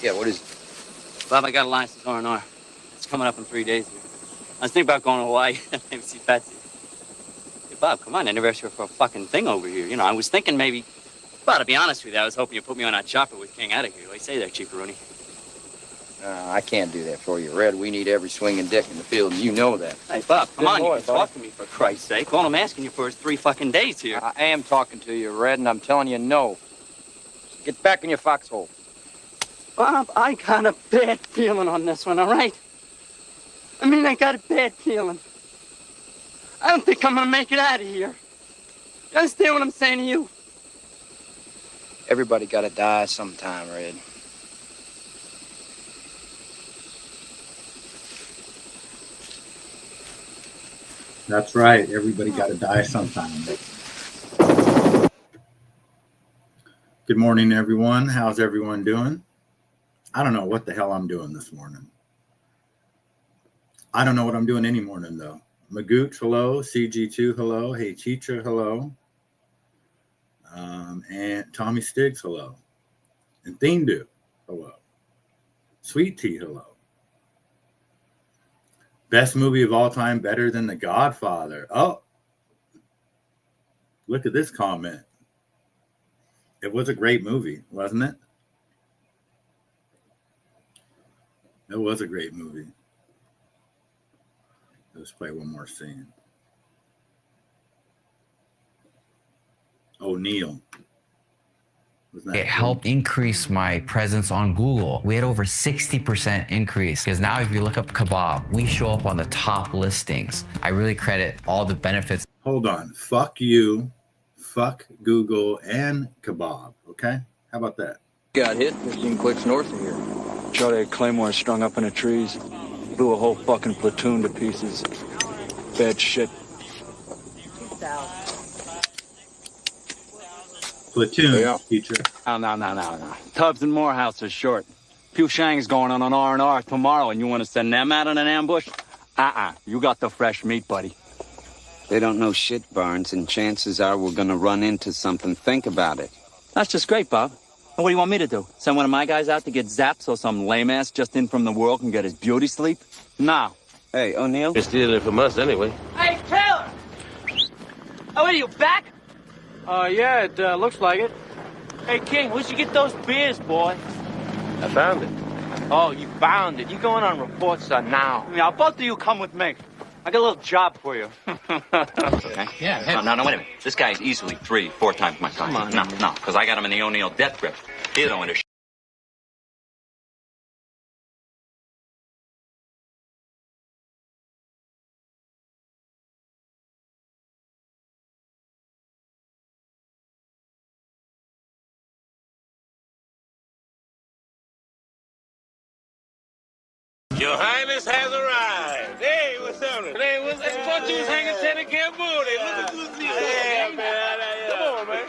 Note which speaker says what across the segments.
Speaker 1: Yeah, what is it?
Speaker 2: Bob, I got a license R&R. It's coming up in 3 days here. I was thinking about going to Hawaii. Maybe see Patsy. Hey, Bob, come on. I never asked you for a fucking thing over here. You know, I was thinking maybe... Well, to be honest with you, I was hoping you'd put me on that chopper with King out of here. What do you say there, Chief Rooney?
Speaker 1: I can't do that for you, Red. We need every swinging dick in the field, and you know that.
Speaker 2: Hey, Bob, come on.
Speaker 1: boy,
Speaker 2: You can talk to me, for Christ's sake. All I'm asking you for is 3 fucking days here.
Speaker 1: I am talking to you, Red, and I'm telling you no. Get back in your foxhole.
Speaker 2: Bob, I got a bad feeling on this one, all right? I mean, I got a bad feeling. I don't think I'm gonna make it out of here. You understand what I'm saying to you?
Speaker 1: Everybody gotta die sometime, Red.
Speaker 3: That's right. Everybody got to die sometime. Good morning, everyone. How's everyone doing? I don't know what the hell I'm doing this morning. I don't know what I'm doing any morning, though. Magooch, hello. CG2, hello. Hey, Teacher, hello. And Tommy Stiggs, hello. And Thindu, hello. Sweet Tea, hello. Best movie of all time, better than The Godfather. Oh, look at this comment. It was a great movie, wasn't it? It was a great movie. Let's play one more scene. O'Neill.
Speaker 4: It helped increase my presence on Google. We had over 60% increase because now if you look up kebab, we show up on the top listings. I really credit all the benefits.
Speaker 3: Hold on. Fuck you, fuck Google, and kebab. Okay? How about that?
Speaker 1: Got hit 15 clicks north of here.
Speaker 5: Charlie had Claymore strung up in the trees. Blew a whole fucking platoon to pieces. Bad shit.
Speaker 3: Platoon,
Speaker 1: Yeah.
Speaker 3: Teacher.
Speaker 2: No. Tubbs and Morehouse are short. Pew Shang's going on an R&R tomorrow, and you want to send them out on an ambush? You got the fresh meat, buddy.
Speaker 6: They don't know shit, Barnes, and chances are we're gonna run into something. Think about it.
Speaker 2: That's just great, Bob. And what do you want me to do? Send one of my guys out to get zapped so some lame-ass just in from the world can get his beauty sleep? No.
Speaker 6: Hey, O'Neill?
Speaker 7: You're stealing it from us anyway.
Speaker 2: Hey, Taylor! Oh, what are you, back?
Speaker 5: Yeah, it looks like it. Hey, King, where'd you get those beers, boy?
Speaker 7: I found it.
Speaker 5: Oh, you found it. You going on reports now.
Speaker 2: Now, both of you come with me. I got a little job for you.
Speaker 8: Okay. Yeah. No, wait a minute. This guy's easily 3-4 times my size.
Speaker 2: Come on.
Speaker 8: No, because I got him in the O'Neill death grip. He don't want to.
Speaker 7: Your Highness has arrived. Hey, what's up? Hey, I thought you was hanging Teddy Camboni. Look at this. Yeah, man. Come on, man.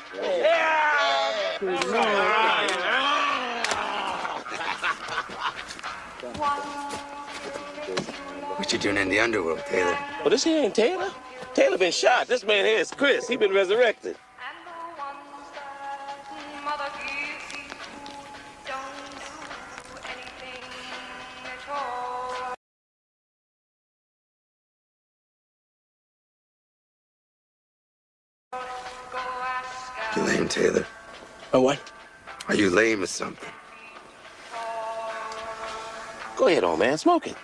Speaker 6: What you doing in the underworld, Taylor?
Speaker 7: Well, this here ain't Taylor. Taylor been shot. This man here is Chris. He been resurrected.
Speaker 6: You lame, Taylor?
Speaker 7: Oh, what?
Speaker 6: Are you lame or something?
Speaker 7: Go ahead, old man. Smoke it.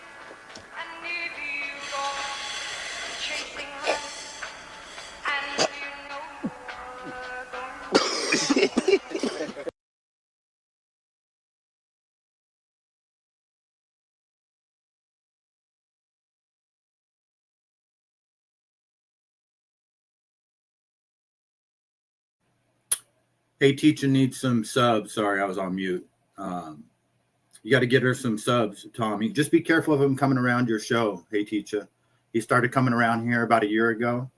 Speaker 3: Hey, Teacher needs some subs. Sorry, I was on mute. You got to get her some subs, Tommy. Just be careful of him coming around your show. Hey, Teacher. He started coming around here about a year ago.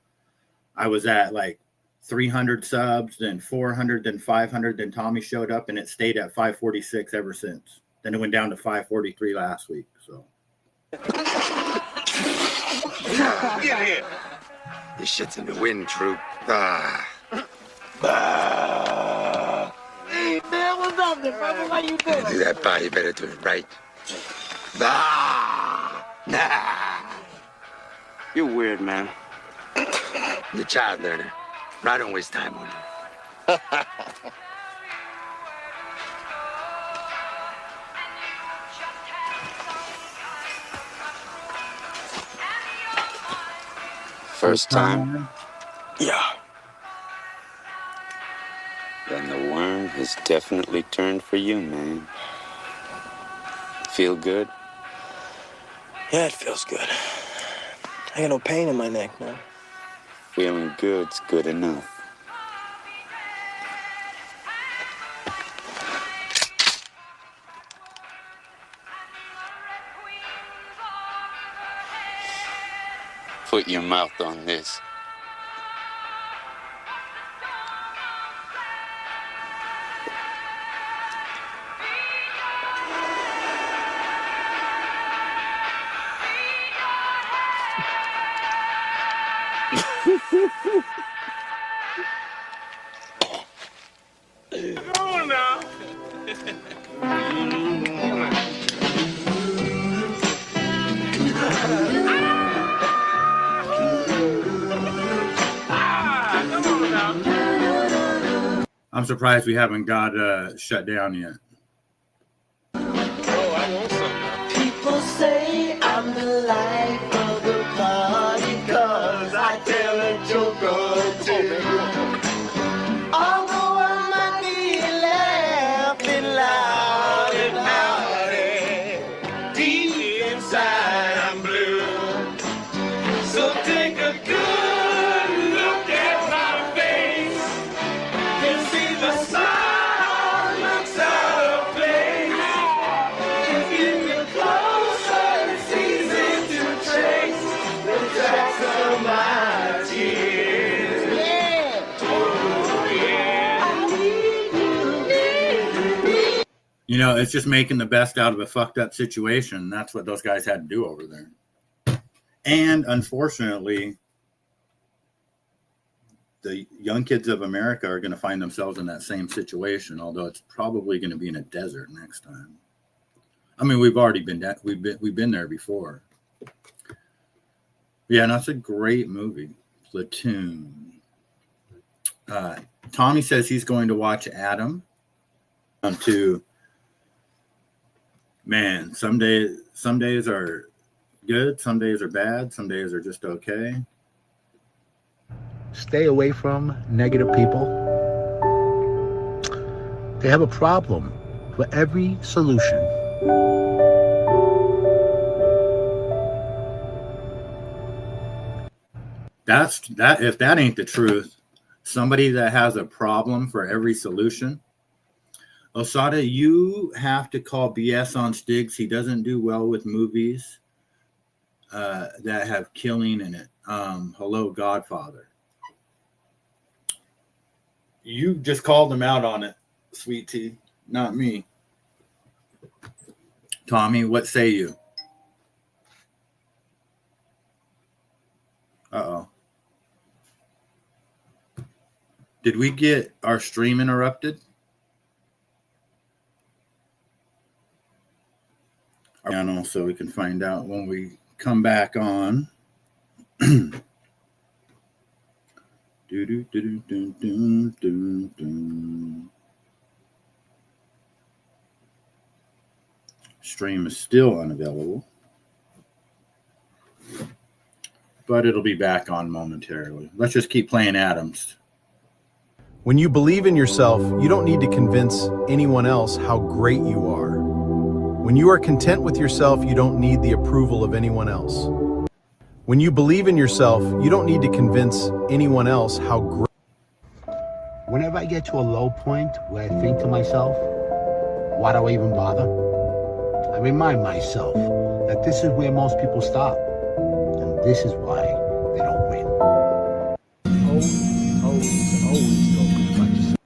Speaker 3: I was at like 300 subs, then 400, then 500. Then Tommy showed up, and it stayed at 546 ever since. Then it went down to 543 last week. So.
Speaker 6: Get here. This shit's in the wind, Troop.
Speaker 7: Hey, man, what's up? something, brother. Why you doing?
Speaker 9: Do that part, you better do it right. Nah.
Speaker 2: You're weird, man.
Speaker 9: The child learner. I don't waste time on you.
Speaker 6: First time?
Speaker 9: Yeah.
Speaker 6: Then the worm has definitely turned for you, man. Feel good?
Speaker 10: Yeah, it feels good. I got no pain in my neck, man.
Speaker 6: Feeling good's good enough. Put your mouth on this.
Speaker 7: Come on now.
Speaker 3: I'm surprised we haven't got shut down yet.
Speaker 7: Oh, I want some.
Speaker 11: People say I'm the life of the party, 'cause I tell a joke or two. Although I'm not laughing loud and hearty, deep inside I'm blue. So take a good look at my face and see the sun looks out of place. If you get closer, it's easy to trace the tracks of my tears. Yeah. Oh, yeah. I need you.
Speaker 3: You know, it's just making the best out of a fucked up situation. That's what those guys had to do over there. And unfortunately, the young kids of America are going to find themselves in that same situation, although it's probably going to be in a desert next time. I mean, we've already been we've been there before. Yeah, and that's a great movie, Platoon. Tommy says he's going to watch Adam. Man, some days are good, some days are bad, some days are just okay.
Speaker 12: Stay away from negative people. They have a problem for every solution.
Speaker 3: If that ain't the truth, somebody that has a problem for every solution. Osada, you have to call BS on Stiggs. He doesn't do well with movies that have killing in it. Hello, Godfather. You just called him out on it, Sweet Tea, not me. Tommy, what say you? Uh-oh. Did we get our stream interrupted? Channel so we can find out when we come back on. Stream is still unavailable, but it'll be back on momentarily. Let's just keep playing Adams.
Speaker 13: When you believe in yourself, you don't need to convince anyone else how great you are. When you are content with yourself, you don't need the approval of anyone else. When you believe in yourself, you don't need to convince anyone else how great.
Speaker 12: Whenever I get to a low point where I think to myself, why do I even bother? I remind myself that this is where most people stop. And this is why they don't win. Always feel good about yourself.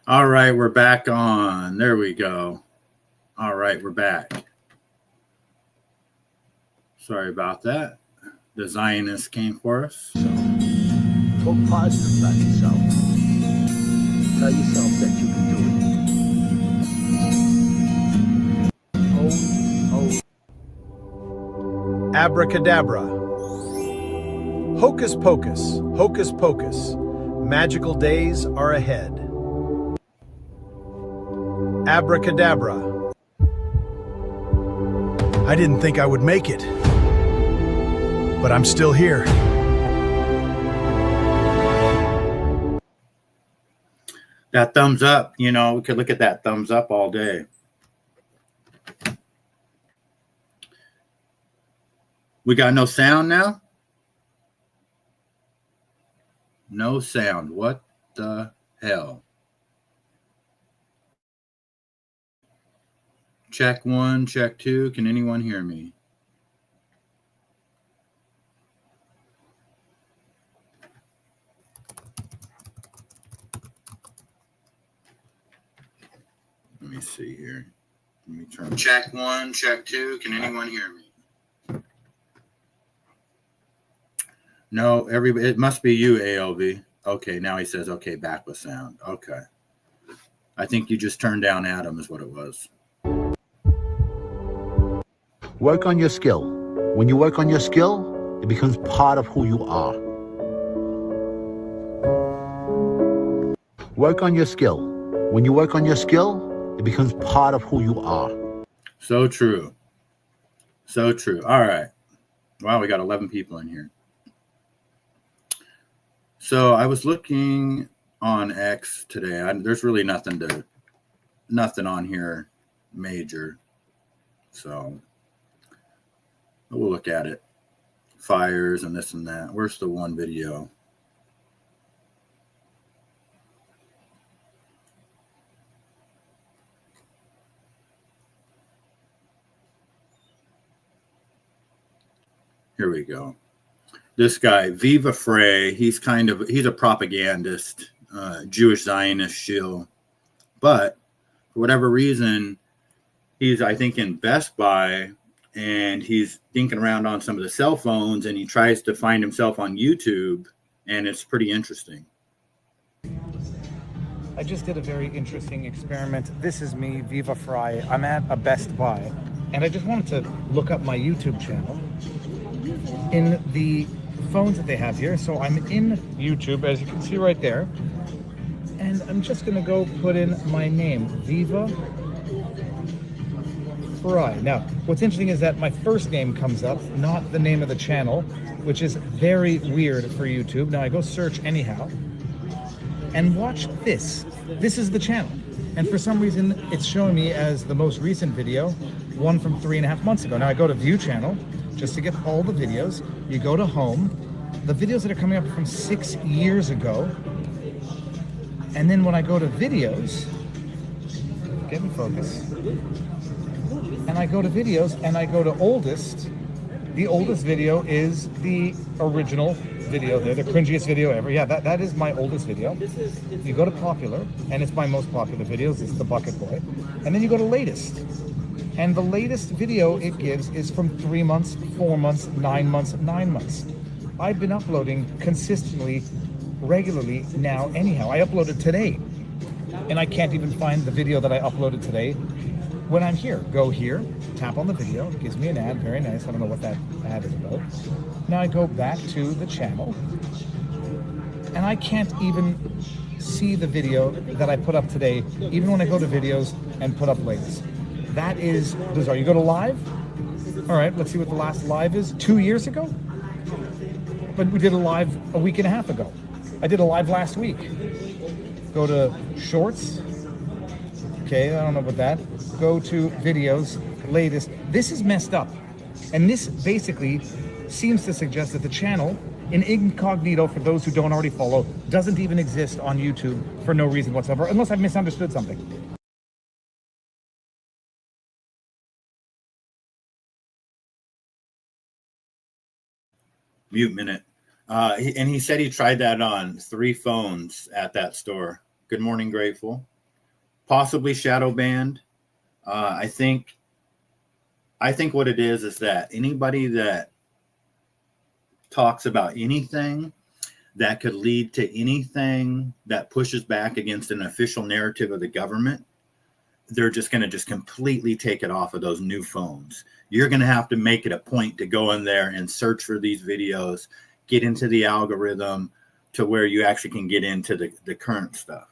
Speaker 3: All right, we're back on. There we go. All right, we're back. Sorry about that. The Zionist came for us. So.
Speaker 12: Talk positive about yourself. Tell yourself that you can do it.
Speaker 13: Abracadabra. Hocus pocus, hocus pocus. Magical days are ahead. Abracadabra. I didn't think I would make it, but I'm still here.
Speaker 3: That thumbs up, you know, we could look at that thumbs up all day. We got no sound now? No sound. What the hell? Check 1, check 2. Can anyone hear me? Let me see here. Let me turn. Check 1, check 2. Can anyone hear me? No, everybody. It must be you, ALV. Okay, now he says, okay, back with sound. Okay. I think you just turned down Adam is what it was.
Speaker 12: Work on your skill. When you work on your skill, it becomes part of who you are. Work on your skill. When you work on your skill, it becomes part of who you are.
Speaker 3: So true. So true. All right. Wow, we got 11 people in here. So I was looking on X today. There's really nothing on here major. So we'll look at it. Fires and this and that. Where's the one video? Here we go. This guy, Viva Frey, he's a propagandist, Jewish Zionist shill. But for whatever reason, he's, I think, in Best Buy, and he's dinking around on some of the cell phones, and he tries to find himself on YouTube, and it's pretty interesting.
Speaker 14: I just did a very interesting experiment. This is me, Viva Frey. I'm at a Best Buy, and I just wanted to look up my YouTube channel in the phones that they have here. So I'm in YouTube, as you can see right there, and I'm just gonna go put in my name, Viva Frey. Now, what's interesting is that my first name comes up, not the name of the channel, which is very weird for YouTube. Now I go search anyhow, and watch this. This is the channel. And for some reason, it's showing me as the most recent video, one from 3.5 months ago. Now I go to view channel, just to get all the videos. You go to home. The videos that are coming up from 6 years ago. And then when I go to videos, get me focus. And I go to videos and I go to oldest. The oldest video is the original video there, the cringiest video ever. Yeah, that is my oldest video. You go to popular, and it's my most popular videos. It's the Bucket Boy. And then you go to latest. And the latest video it gives is from 3 months, 4 months, 9 months, 9 months. I've been uploading consistently, regularly now anyhow. I uploaded today, and I can't even find the video that I uploaded today when I'm here. Go here, tap on the video, it gives me an ad, very nice. I don't know what that ad is about. Now I go back to the channel, and I can't even see the video that I put up today, even when I go to videos and put up latest. That is bizarre. You go to live. All right, let's see what the last live is. 2 years ago? But we did a live a week and a half ago. I did a live last week. Go to shorts. Okay, I don't know about that. Go to videos, latest. This is messed up. And this basically seems to suggest that the channel, in incognito for those who don't already follow, doesn't even exist on YouTube for no reason whatsoever, unless I've misunderstood something.
Speaker 3: Mute minute. And he said he tried that on 3 phones at that store. Good morning, Grateful. possibly shadow banned. I think what it is that anybody that talks about anything that could lead to anything that pushes back against an official narrative of the government, they're just going to just completely take it off of those new phones. You're going to have to make it a point to go in there and search for these videos, get into the algorithm to where you actually can get into the current stuff.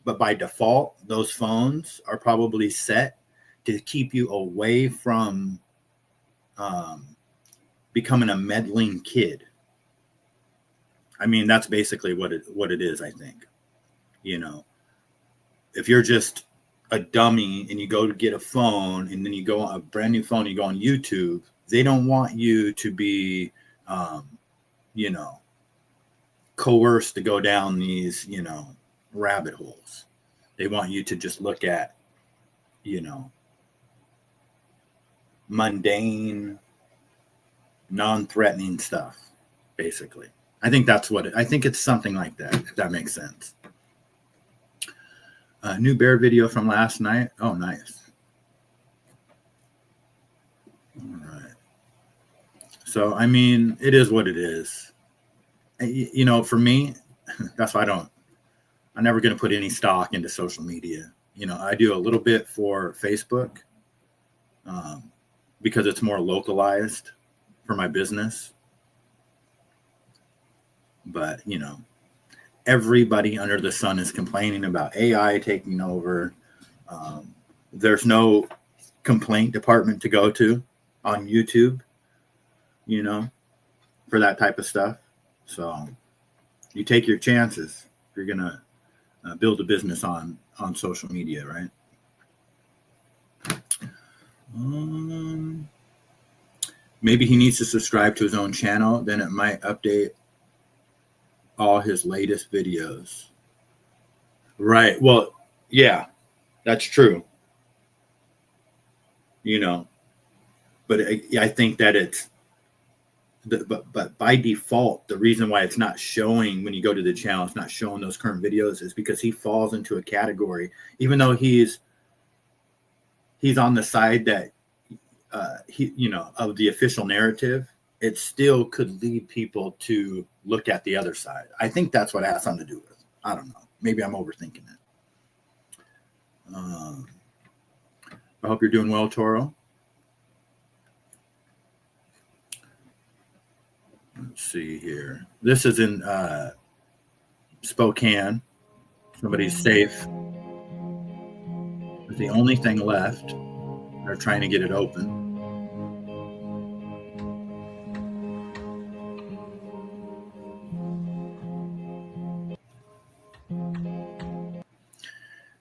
Speaker 3: But by default, those phones are probably set to keep you away from becoming a meddling kid. I mean, that's basically what it is, I think. You know, if you're just a dummy and you go to get a phone and then you go on a brand new phone, you go on YouTube, they don't want you to be, you know, coerced to go down these, you know, rabbit holes. They want you to just look at, you know, mundane, non-threatening stuff, basically. I think that's what I think it's something like that, if that makes sense. New bear video from last night. Oh, nice. All right. So, I mean, it is what it is. You know, for me, that's why I'm never going to put any stock into social media. You know, I do a little bit for Facebook because it's more localized for my business. But, you know, everybody under the sun is complaining about AI taking over. There's no complaint department to go to on YouTube, you know, for that type of stuff. So you take your chances if you're going to build a business on social media, right? Maybe he needs to subscribe to his own channel. Then it might update all his latest videos. Right. Well, yeah, that's true. You know, but I think that it's, but by default, the reason why it's not showing when you go to the channel, it's not showing those current videos is because he falls into a category, even though he's on the side that he, you know, of the official narrative, it still could lead people to look at the other side. I think that's what it has something to do with. I don't know. Maybe I'm overthinking it. I hope you're doing well, Toro. Let's see here. This is in Spokane. Somebody's safe. It's the only thing left. They're trying to get it open.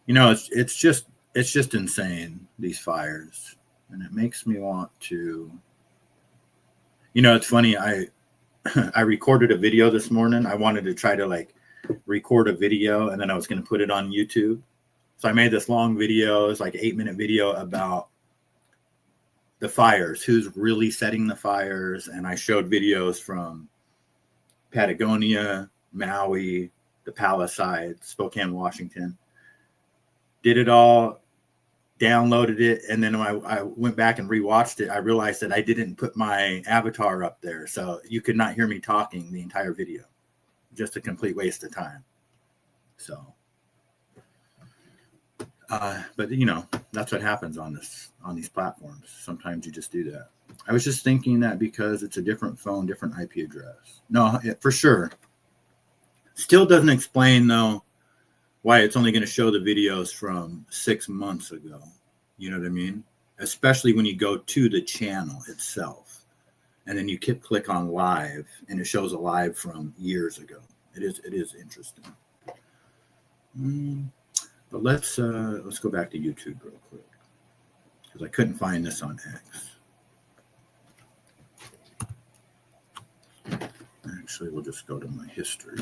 Speaker 3: You know, it's just insane, these fires, and it makes me want to. You know, it's funny. I recorded a video this morning. I wanted to try to like record a video, and then I was going to put it on YouTube. So I made this long video. It's like 8-minute video about the fires, who's really setting the fires, and I showed videos from Patagonia, Maui, the Palisades, Spokane, Washington. Did it all, downloaded it, and then when I went back and rewatched it, I realized that I didn't put my avatar up there, so you could not hear me talking the entire video. Just a complete waste of time. So, but you know, that's what happens on these platforms. Sometimes you just do that. I was just thinking that because it's a different phone, different IP address. No, for sure. Still doesn't explain though why it's only going to show the videos from 6 months ago. You know what I mean? Especially when you go to the channel itself. And then you click on live, and it shows a live from years ago. It is interesting. But let's go back to YouTube real quick, because I couldn't find this on X. Actually, we'll just go to my history.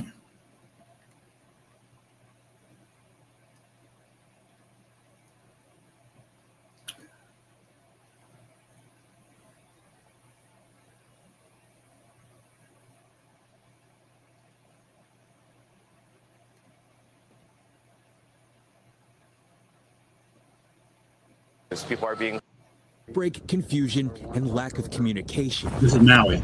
Speaker 15: People are being
Speaker 16: break, confusion, and lack of communication.
Speaker 3: This is Maui.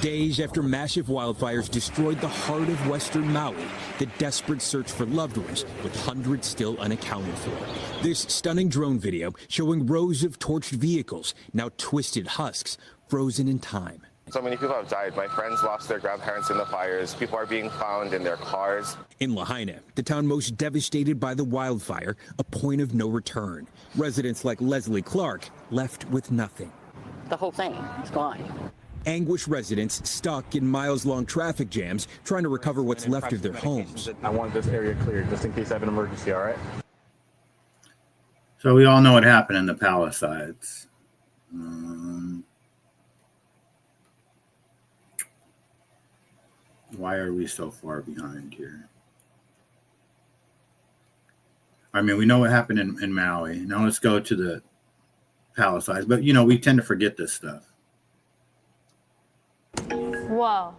Speaker 16: Days after massive wildfires destroyed the heart of western Maui, the desperate search for loved ones, with hundreds still unaccounted for. This stunning drone video showing rows of torched vehicles, now twisted husks, frozen in time.
Speaker 15: So many people have died. My friends lost their grandparents in the fires. People are being found in their cars.
Speaker 16: In Lahaina, the town most devastated by the wildfire, a point of no return. Residents like Leslie Clark left with nothing.
Speaker 17: The whole thing is gone.
Speaker 16: Anguished residents stuck in miles-long traffic jams trying to recover what's left of their homes.
Speaker 18: I want this area cleared just in case I have an emergency, all right?
Speaker 3: So we all know what happened in the Palisades. Why are we so far behind here? I mean, we know what happened in Maui. Now let's go to the Palisades. But, you know, we tend to forget this stuff.
Speaker 19: Whoa.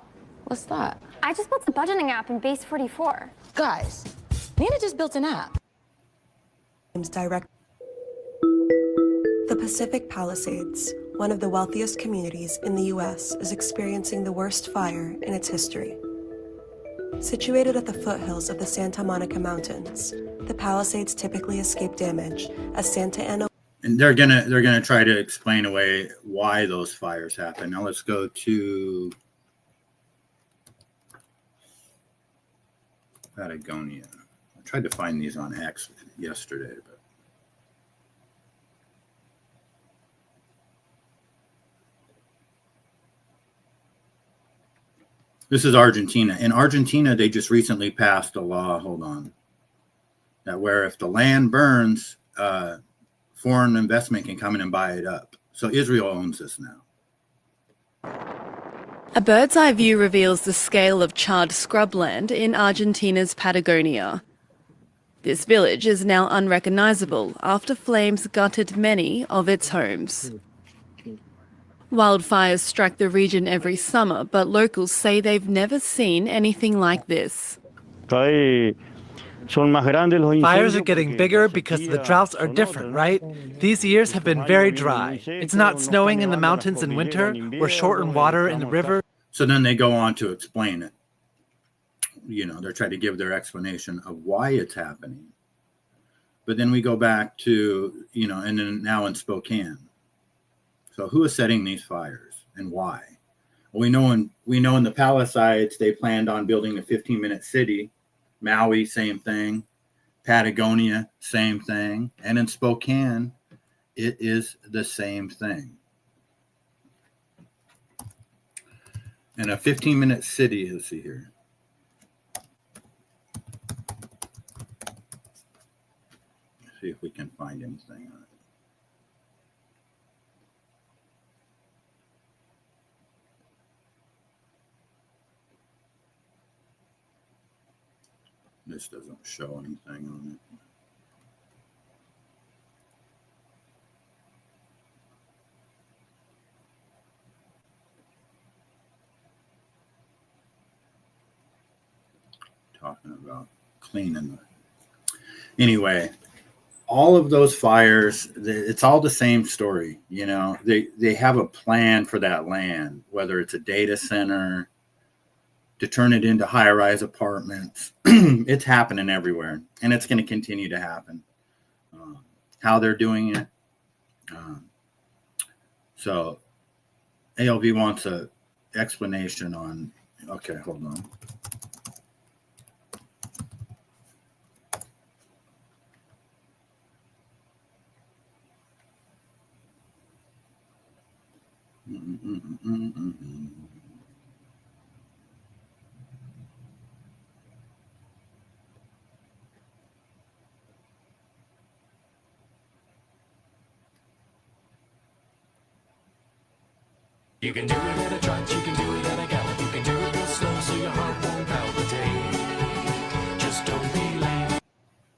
Speaker 19: What's that? I just built a budgeting app in Base 44.
Speaker 20: Guys, Nina just built an app.
Speaker 21: Direct. The Pacific Palisades, one of the wealthiest communities in the U.S., is experiencing the worst fire in its history. Situated at the foothills of the Santa Monica Mountains, the Palisades typically escape damage as Santa Ana.
Speaker 3: And they're gonna try to explain away why those fires happen. Now let's go to Patagonia. I tried to find these on X yesterday, but this is Argentina. In Argentina, they just recently passed a law, hold on, that where if the land burns, foreign investment can come in and buy it up. So Israel owns this now.
Speaker 22: A bird's eye view reveals the scale of charred scrubland in Argentina's Patagonia. This village is now unrecognizable after flames gutted many of its homes. Wildfires strike the region every summer, but locals say they've never seen anything like this.
Speaker 23: Fires are getting bigger because the droughts are different, right? These years have been very dry. It's not snowing in the mountains in winter. We're short on water in the river.
Speaker 3: So then they go on to explain it. You know, they're trying to give their explanation of why it's happening. But then we go back to, you know, and then now in Spokane. So who is setting these fires and why? Well, we know in the Palisades, they planned on building a 15-minute city. Maui, same thing. Patagonia, same thing. And in Spokane, it is the same thing. And a 15-minute city, let's see here. Let's see if we can find anything on it. This doesn't show anything on it. Talking about cleaning the... Anyway, all of those fires, it's all the same story. You know, they have a plan for that land, whether it's a data center, to turn it into high-rise apartments. It's happening everywhere, and it's going to continue to happen. How they're doing it. So ALV wants an explanation on, okay, hold on.
Speaker 11: You can do it at a trot, you can do it at a gallop, you can do it real slow so your heart won't palpitate. Just don't be late.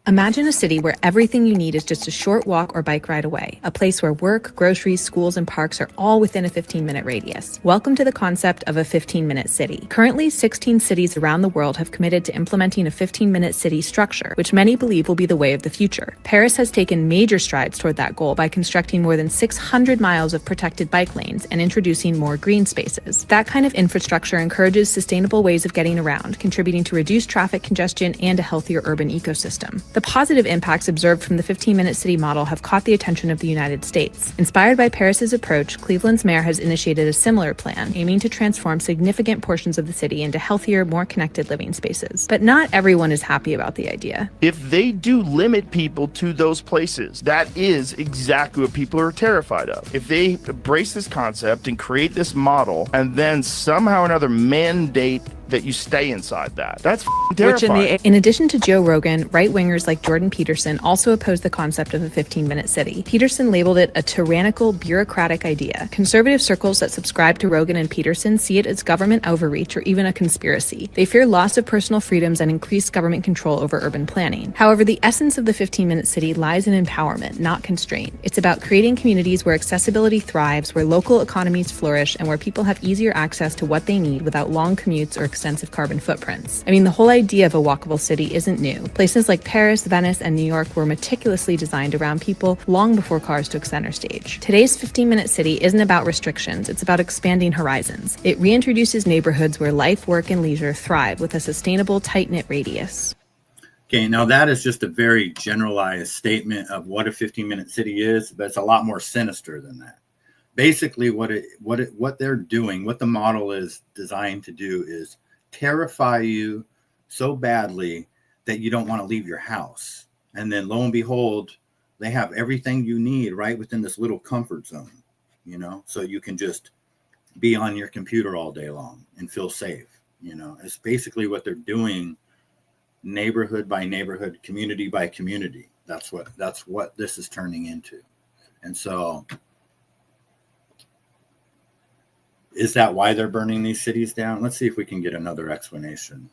Speaker 1: Imagine a city where everything you need is just a short walk or bike ride away. A place where work, groceries, schools, and parks are all within a 15-minute radius. Welcome to the concept of a 15-minute city. Currently, 16 cities around the world have committed to implementing a 15-minute city structure, which many believe will be the way of the future. Paris has taken major strides toward that goal by constructing more than 600 miles of protected bike lanes and introducing more green spaces. That kind of infrastructure encourages sustainable ways of getting around, contributing to reduced traffic congestion and a healthier urban ecosystem. The positive impacts observed from the 15-minute city model have caught the attention of the United States. Inspired by Paris's approach, Cleveland's mayor has initiated a similar plan, aiming to transform significant portions of the city into healthier, more connected living spaces. But not everyone is happy about the idea.
Speaker 4: If they do limit people to those places, that is exactly what people are terrified of. If they embrace this concept and create this model and then somehow or another mandate that you stay inside that, that's terrifying.
Speaker 1: In addition to Joe Rogan, right-wingers like Jordan Peterson also oppose the concept of a 15-minute city. Peterson labeled it a tyrannical, bureaucratic idea. Conservative circles that subscribe to Rogan and Peterson see it as government overreach or even a conspiracy. They fear loss of personal freedoms and increased government control over urban planning. However, the essence of the 15-minute city lies in empowerment, not constraint. It's about creating communities where accessibility thrives, where local economies flourish, and where people have easier access to what they need without long commutes or extensive carbon footprints. I mean, the whole idea of a walkable city isn't new. Places like Paris, Venice, and New York were meticulously designed around people long before cars took center stage. Today's 15-minute city isn't about restrictions, it's about expanding horizons. It reintroduces neighborhoods where life, work, and leisure thrive with a sustainable, tight-knit radius.
Speaker 3: Okay, now that is just a very generalized statement of what a 15-minute city is, but it's a lot more sinister than that. Basically, what they're doing, what the model is designed to do is terrify you so badly that you don't want to leave your house. And then lo and behold, they have everything you need right within this little comfort zone, you know, so you can just be on your computer all day long and feel safe. You know, it's basically what they're doing, neighborhood by neighborhood, community by community. That's what this is turning into. And so is that why they're burning these cities down? Let's see if we can get another explanation.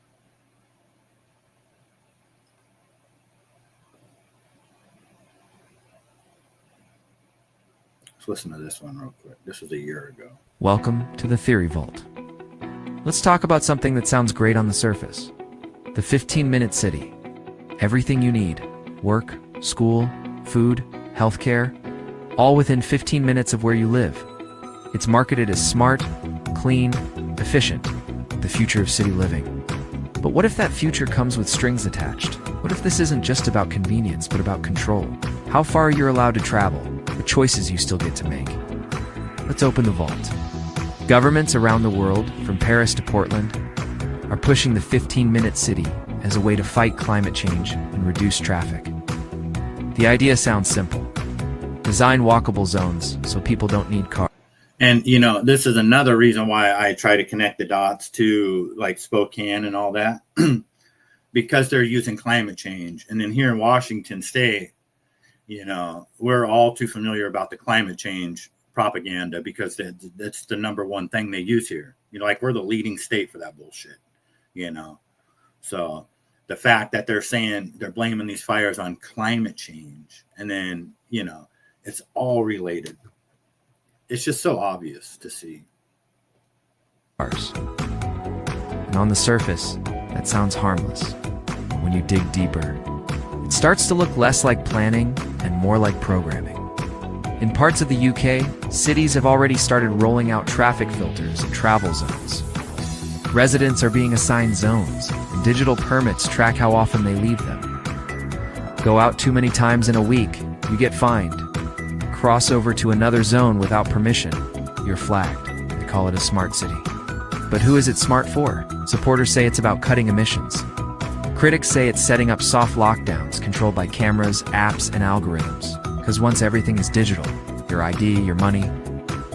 Speaker 3: Let's listen to this one real quick. This was a year ago.
Speaker 5: Welcome to the Theory Vault. Let's talk about something that sounds great on the surface. The 15-minute city. Everything you need. Work, school, food, healthcare, all within 15 minutes of where you live. It's marketed as smart, clean, efficient, the future of city living. But what if that future comes with strings attached? What if this isn't just about convenience, but about control? How far you're allowed to travel, the choices you still get to make. Let's open the vault. Governments around the world, from Paris to Portland, are pushing the 15-minute city as a way to fight climate change and reduce traffic. The idea sounds simple. Design walkable zones so people don't need cars.
Speaker 3: And, you know, this is another reason why I try to connect the dots to like Spokane and all that, because they're using climate change. And then here in Washington State, you know, we're all too familiar about the climate change propaganda because that's the number one thing they use here. You know, like we're the leading state for that bullshit, you know. So the fact that they're saying they're blaming these fires on climate change and then, you know, it's all related. It's just so obvious to see.
Speaker 5: And on the surface, that sounds harmless. When you dig deeper, it starts to look less like planning and more like programming. In parts of the UK, cities have already started rolling out traffic filters and travel zones. Residents are being assigned zones, and digital permits track how often they leave them. Go out too many times in a week, you get fined. Cross over to another zone without permission, you're flagged. They call it a smart city. But who is it smart for? Supporters say it's about cutting emissions. Critics say it's setting up soft lockdowns controlled by cameras, apps, and algorithms. Because once everything is digital, your ID, your money,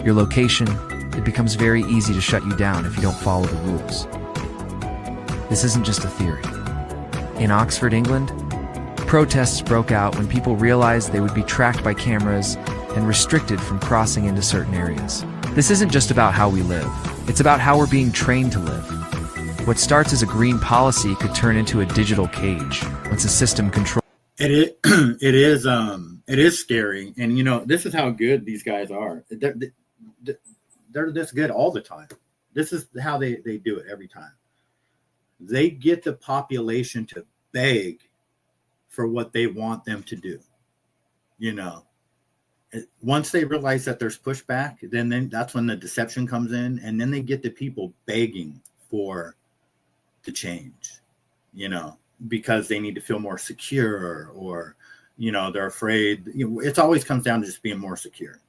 Speaker 5: your location, it becomes very easy to shut you down if you don't follow the rules. This isn't just a theory. In Oxford, England, protests broke out when people realized they would be tracked by cameras and restricted from crossing into certain areas. This isn't just about how we live. It's about how we're being trained to live. What starts as a green policy could turn into a digital cage once a system controls.
Speaker 3: It is scary. And, you know, this is how good these guys are. They're this good all the time. This is how they do it every time. They get the population to beg for what they want them to do. You know, once they realize that there's pushback, then that's when the deception comes in, and then they get the people begging for the change, you know, because they need to feel more secure, or, you know, they're afraid. You know, it always comes down to just being more secure.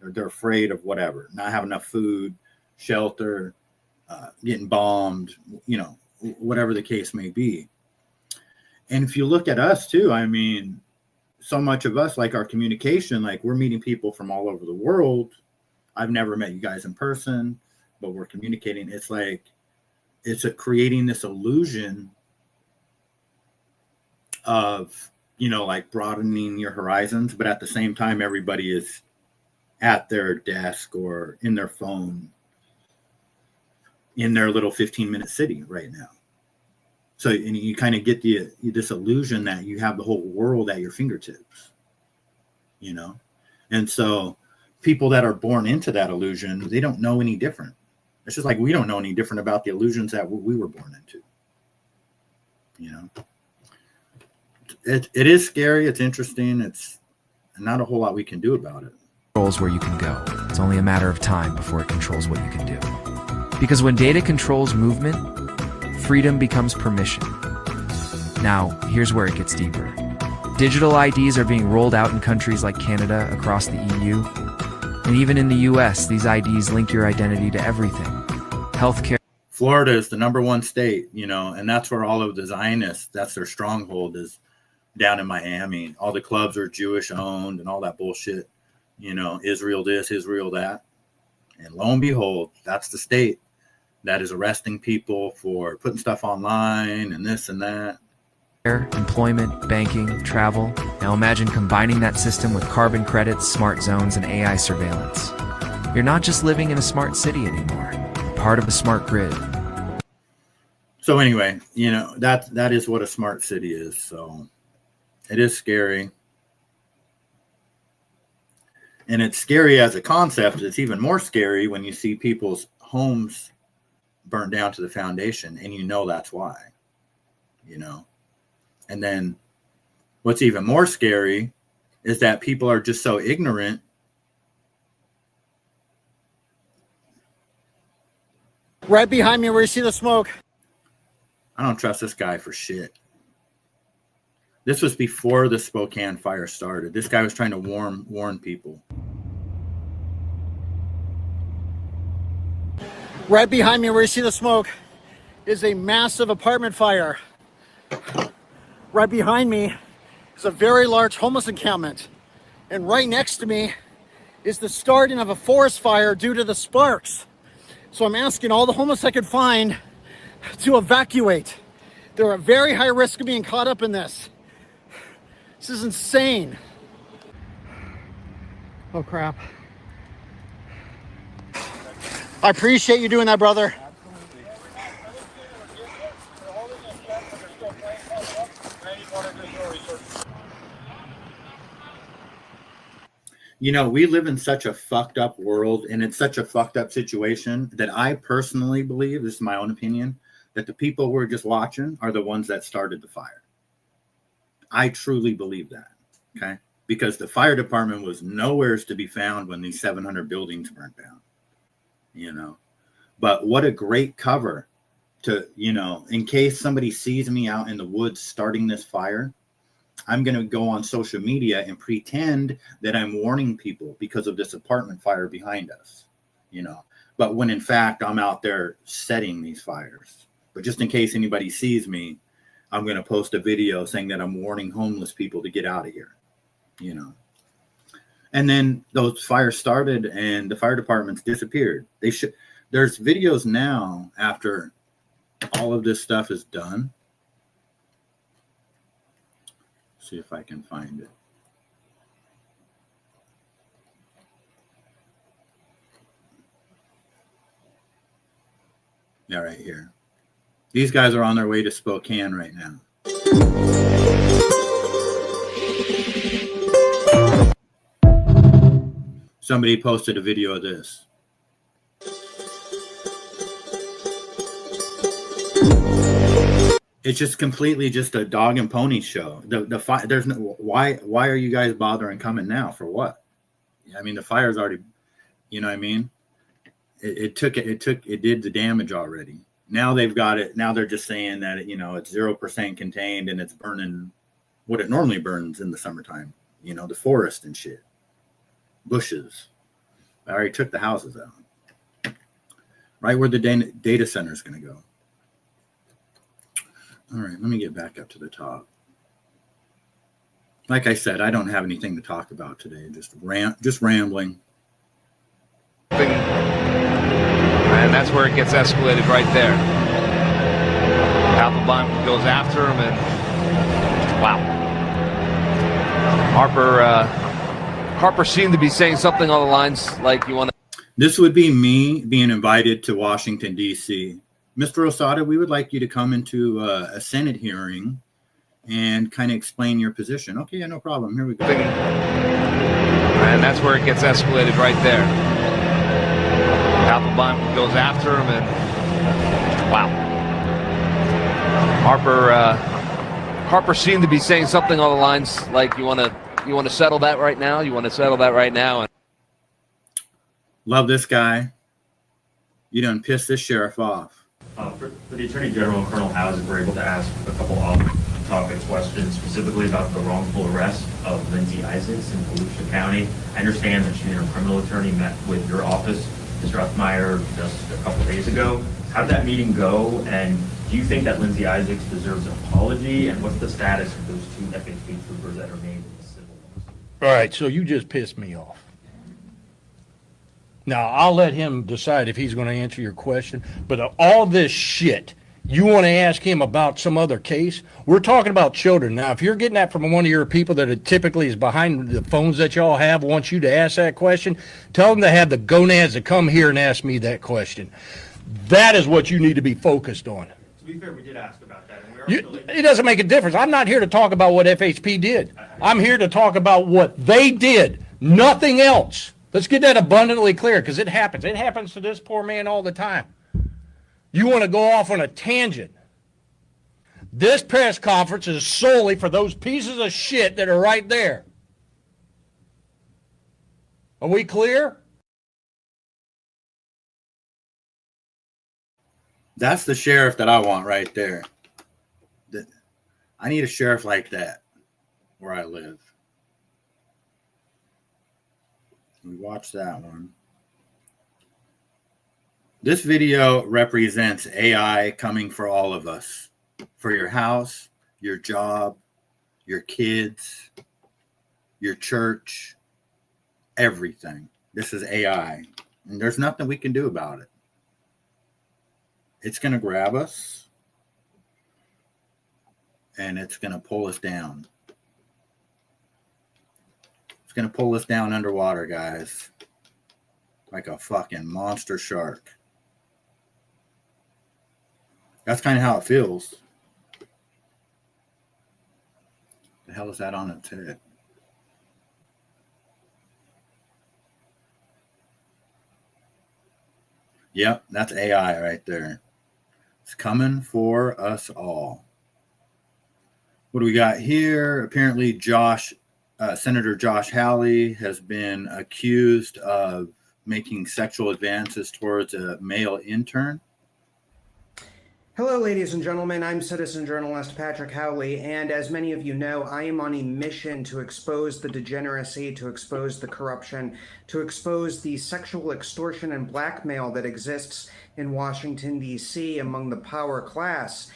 Speaker 3: They're afraid of whatever, not having enough food, shelter, getting bombed, you know, whatever the case may be. And if you look at us too, I mean, so much of us, like our communication, like we're meeting people from all over the world. I've never met you guys in person, but we're communicating. It's like, it's creating this illusion of, you know, like broadening your horizons, but at the same time, everybody is at their desk or in their phone in their little 15-minute city right now. So, and you kind of get this illusion that you have the whole world at your fingertips, you know? And so people that are born into that illusion, they don't know any different. It's just like we don't know any different about the illusions that we were born into, you know? It is scary. It's interesting. It's not a whole lot we can do about it.
Speaker 5: Controls where you can go. It's only a matter of time before it controls what you can do. Because when data controls movement, freedom becomes permission. Now, here's where it gets deeper. Digital IDs are being rolled out in countries like Canada, across the EU, and even in the US, these IDs link your identity to everything. Healthcare.
Speaker 3: Florida is the #1 state, you know, and that's where all of the Zionists, that's their stronghold, is down in Miami. All the clubs are Jewish owned and all that bullshit, you know, Israel this, Israel that. And lo and behold, that's the state that is arresting people for putting stuff online and this and that.
Speaker 5: Employment, banking, travel. Now imagine combining that system with carbon credits, smart zones, and AI surveillance. You're not just living in a smart city anymore. You're part of a smart grid.
Speaker 3: So anyway, you know, that is what a smart city is. So it is scary. And it's scary as a concept. It's even more scary when you see people's homes burnt down to the foundation, and you know that's why, you know. And then what's even more scary is that people are just so ignorant.
Speaker 2: Right behind me where you see the smoke.
Speaker 3: I don't trust this guy for shit. This was before the Spokane fire started. This guy was trying to warn people.
Speaker 2: Right behind me where you see the smoke is a massive apartment fire. Right behind me is a very large homeless encampment. And right next to me is the starting of a forest fire due to the sparks. So I'm asking all the homeless I could find to evacuate. They're at very high risk of being caught up in this. This is insane. Oh crap. I appreciate you doing that, brother.
Speaker 3: You know, we live in such a fucked up world, and it's such a fucked up situation that I personally believe, this is my own opinion, that the people we're just watching are the ones that started the fire. I truly believe that, okay? Because the fire department was nowhere to be found when these 700 buildings burnt down, you know? But what a great cover to, you know, in case somebody sees me out in the woods starting this fire, I'm going to go on social media and pretend that I'm warning people because of this apartment fire behind us, you know, but when in fact I'm out there setting these fires. But just in case anybody sees me, I'm going to post a video saying that I'm warning homeless people to get out of here, you know. And then those fires started and the fire departments disappeared. There's videos now after all of this stuff is done. See if I can find it. Yeah, right here. These guys are on their way to Spokane right now. somebody posted a video of this. It's just completely just a dog and pony show. There's no why are you guys bothering coming now for what? I mean, the fire's already, you know what I mean? It did the damage already. Now they've got it. Now they're just saying that it's 0% contained and it's burning what it normally burns in the summertime. The forest and shit, bushes. I already took the houses out. Right where the data center is going to go. All right, let me get back up to the top. Like I said, I don't have anything to talk about today. Just rambling.
Speaker 8: And that's where it gets escalated right there. Applebaum goes after him, and wow. Harper seemed to be saying something on the lines like, you want to.
Speaker 3: This would be me being invited to Washington, D.C. Mr. Osada, we would like you to come into a Senate hearing and kind of explain your position. Okay, yeah, no problem. Here we go.
Speaker 8: And that's where it gets escalated right there. Applebaum goes after him, and wow. Harper seemed to be saying something on the lines like, you want to settle that right now? You want to settle that right now?
Speaker 3: Love this guy. You done pissed this sheriff off.
Speaker 9: For the Attorney General and Colonel Houser, we're able to ask a couple off-topic questions, specifically about the wrongful arrest of Lindsay Isaacs in Volusia County. I understand that she and her criminal attorney met with your office, Mr. Uthmeyer, just a couple days ago. How did that meeting go? And do you think that Lindsay Isaacs deserves an apology? And what's the status of those two FHP troopers that are named in the civil lawsuit?
Speaker 10: All right, so you just pissed me off. Now, I'll let him decide if he's going to answer your question, but all this shit, you want to ask him about some other case? We're talking about children. Now, if you're getting that from one of your people that typically is behind the phones that y'all have, wants you to ask that question, tell them to have the gonads to come here and ask me that question. That is what you need to be focused on.
Speaker 9: To be fair, we did ask about that. And
Speaker 10: It doesn't make a difference. I'm not here to talk about what FHP did. I'm here to talk about what they did, nothing else. Let's get that abundantly clear, because it happens. It happens to this poor man all the time. You want to go off on a tangent. This press conference is solely for those pieces of shit that are right there. Are we clear?
Speaker 3: That's the sheriff that I want right there. I need a sheriff like that where I live. We watched that one. This video represents AI coming for all of us. For your house, your job, your kids, your church, everything. This is AI. And there's nothing we can do about it. It's going to grab us. And it's going to pull us down. It's going to pull us down underwater, guys. Like a fucking monster shark. That's kind of how it feels. The hell is that on its head? Yep, that's AI right there. It's coming for us all. What do we got here? Apparently, Senator Josh Hawley has been accused of making sexual advances towards a male intern.
Speaker 24: Hello, ladies and gentlemen. I'm citizen journalist Patrick Howley, and as many of you know, I am on a mission to expose the degeneracy, to expose the corruption, to expose the sexual extortion and blackmail that exists in Washington, D.C. among the power class.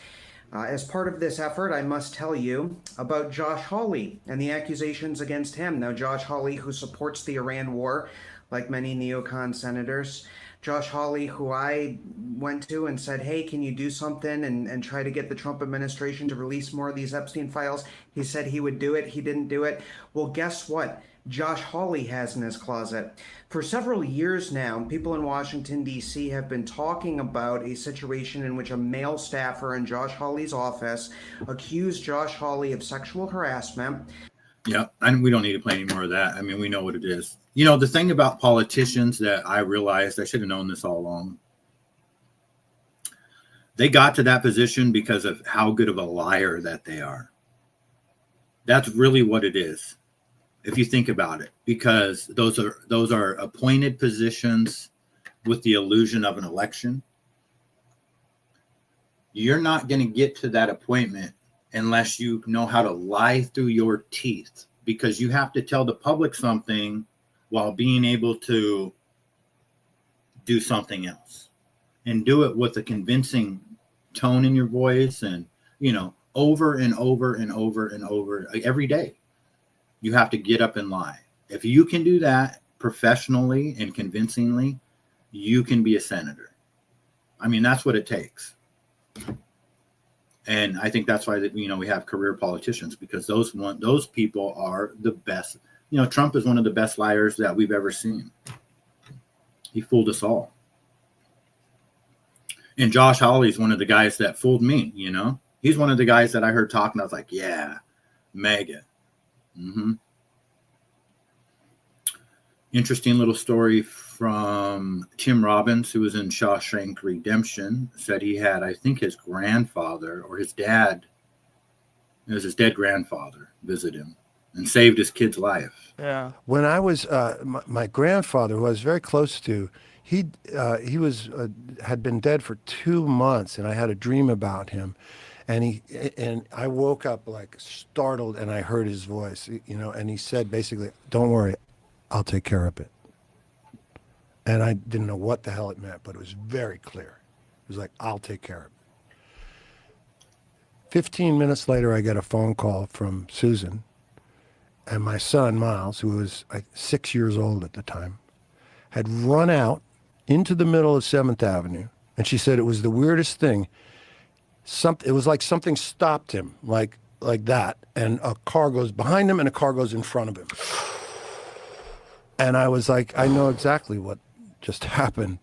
Speaker 24: As part of this effort, I must tell you about Josh Hawley and the accusations against him. Now, Josh Hawley, who supports the Iran war, like many neocon senators. Josh Hawley, who I went to and said, hey, can you do something and try to get the Trump administration to release more of these Epstein files? He said he would do it. He didn't do it. Well, guess what? Josh Hawley has in his closet. For several years now, people in Washington, D.C. have been talking about a situation in which a male staffer in Josh Hawley's office accused Josh Hawley of sexual harassment.
Speaker 3: Yeah, and we don't need to play any more of that. I mean, we know what it is. You know, the thing about politicians that I realized, I should have known this all along. They got to that position because of how good of a liar that they are. That's really what it is, if you think about it, because those are appointed positions with the illusion of an election. You're not going to get to that appointment unless you know how to lie through your teeth, because you have to tell the public something while being able to do something else, and do it with a convincing tone in your voice, and, you know, over and over and over and over every day. You have to get up and lie. If you can do that professionally and convincingly, you can be a senator. I mean, that's what it takes. And I think that's why that, you know, we have career politicians, because those people are the best. You know, Trump is one of the best liars that we've ever seen. He fooled us all. And Josh Hawley's one of the guys that fooled me, you know. He's one of the guys that I heard talking. I was like, yeah, mega. Interesting little story from Tim Robbins, who was in Shawshank Redemption, said he had, I think his grandfather or his dad, it was his dead grandfather, visit him and saved his kid's life.
Speaker 6: Yeah. When I was, my grandfather, who I was very close to, he was had been dead for 2 months, and I had a dream about him, and I woke up like startled, and I heard his voice, you know, and he said basically, "Don't worry, I'll take care of it." And I didn't know what the hell it meant, but it was very clear. It was like, "I'll take care of it." 15 minutes later, I get a phone call from Susan, and my son, Miles, who was 6 years old at the time, had run out into the middle of 7th Avenue, and she said it was the weirdest thing. It was like something stopped him, like that, and a car goes behind him and a car goes in front of him. And I was like, I know exactly what just happened.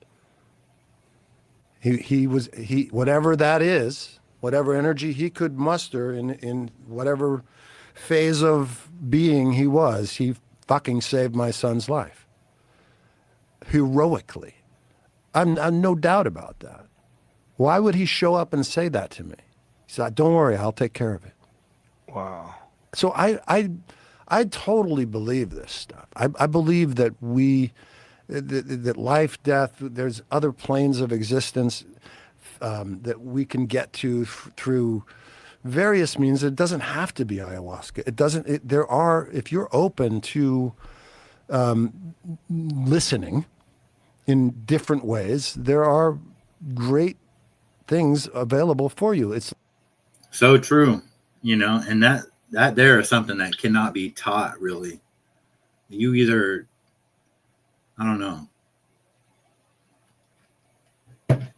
Speaker 6: He whatever that is, whatever energy he could muster in whatever phase of being he was, he fucking saved my son's life. Heroically. I'm no doubt about that. Why would he show up and say that to me? He said, "Don't worry, I'll take care of it." Wow. So I totally believe this stuff. I believe that that life, death, there's other planes of existence that we can get to through various means. It doesn't have to be ayahuasca. If you're open to listening in different ways, there are great things available for you. It's
Speaker 3: so true, you know, and that there is something that cannot be taught, really. You either, I don't know.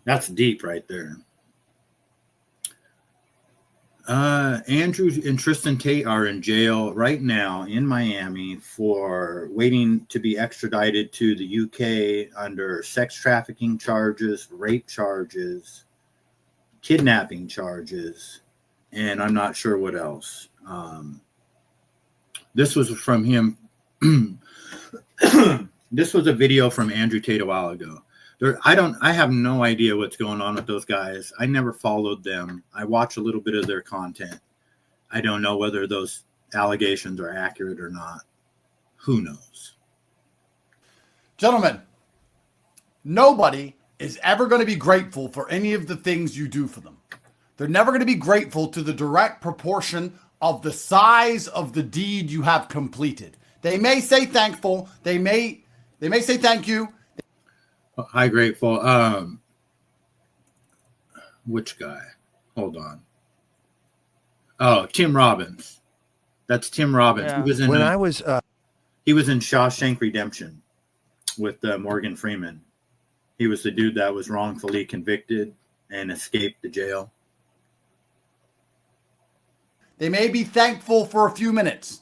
Speaker 3: That's deep right there. Andrew and Tristan Tate are in jail right now in Miami for waiting to be extradited to the UK under sex trafficking charges, rape charges, kidnapping charges, and I'm not sure what else. This was from him. This was a video from Andrew Tate a while ago. I have no idea what's going on with those guys. I never followed them. I watch a little bit of their content. I don't know whether those allegations are accurate or not. Who knows?
Speaker 7: Gentlemen, nobody is ever going to be grateful for any of the things you do for them. They're never going to be grateful to the direct proportion of the size of the deed you have completed. They may say thankful. They may say thank you.
Speaker 3: Hi, Grateful. Which guy? Hold on. Oh, Tim Robbins. That's Tim Robbins.
Speaker 6: Yeah.
Speaker 3: He was in
Speaker 6: he was
Speaker 3: in Shawshank Redemption with Morgan Freeman. He was the dude that was wrongfully convicted and escaped the jail.
Speaker 7: They may be thankful for a few minutes,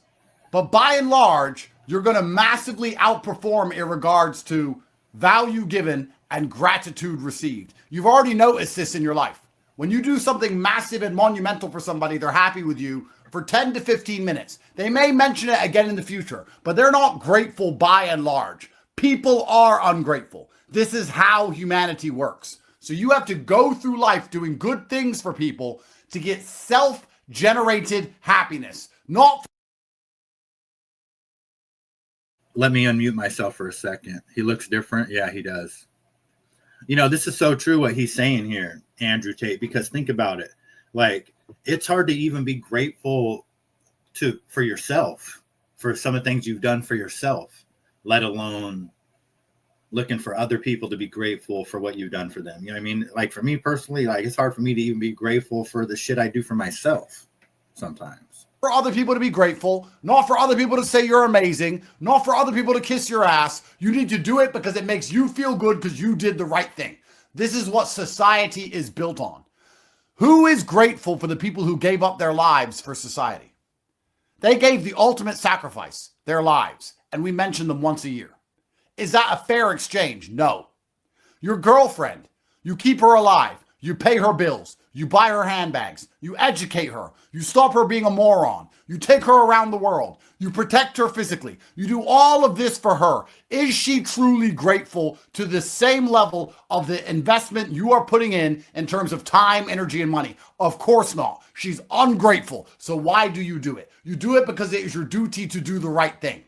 Speaker 7: but by and large, you're going to massively outperform in regards to value given and gratitude received. You've already noticed this in your life. When you do something massive and monumental for somebody, they're happy with you for 10 to 15 minutes. They may mention it again in the future, but they're not grateful by and large. People are ungrateful. This is how humanity works. So you have to go through life doing good things for people to get self-generated happiness, not.
Speaker 3: Let me unmute myself for a second. He looks different. Yeah, he does. You know, this is so true what he's saying here, Andrew Tate, because think about it. Like, it's hard to even be grateful for yourself, for some of the things you've done for yourself, let alone looking for other people to be grateful for what you've done for them. You know what I mean? Like, for me personally, like, it's hard for me to even be grateful for the shit I do for myself sometimes.
Speaker 7: For other people to be grateful, not for other people to say you're amazing, not for other people to kiss your ass. You need to do it because it makes you feel good because you did the right thing. This is what society is built on. Who is grateful for the people who gave up their lives for society? They gave the ultimate sacrifice, their lives, and we mention them once a year. Is that a fair exchange? No. Your girlfriend, you keep her alive, you pay her bills, you buy her handbags, you educate her, you stop her being a moron, you take her around the world, you protect her physically, you do all of this for her. Is she truly grateful to the same level of the investment you are putting in terms of time, energy, and money? Of course not. She's ungrateful. So why do you do it? You do it because it is your duty to do the right thing.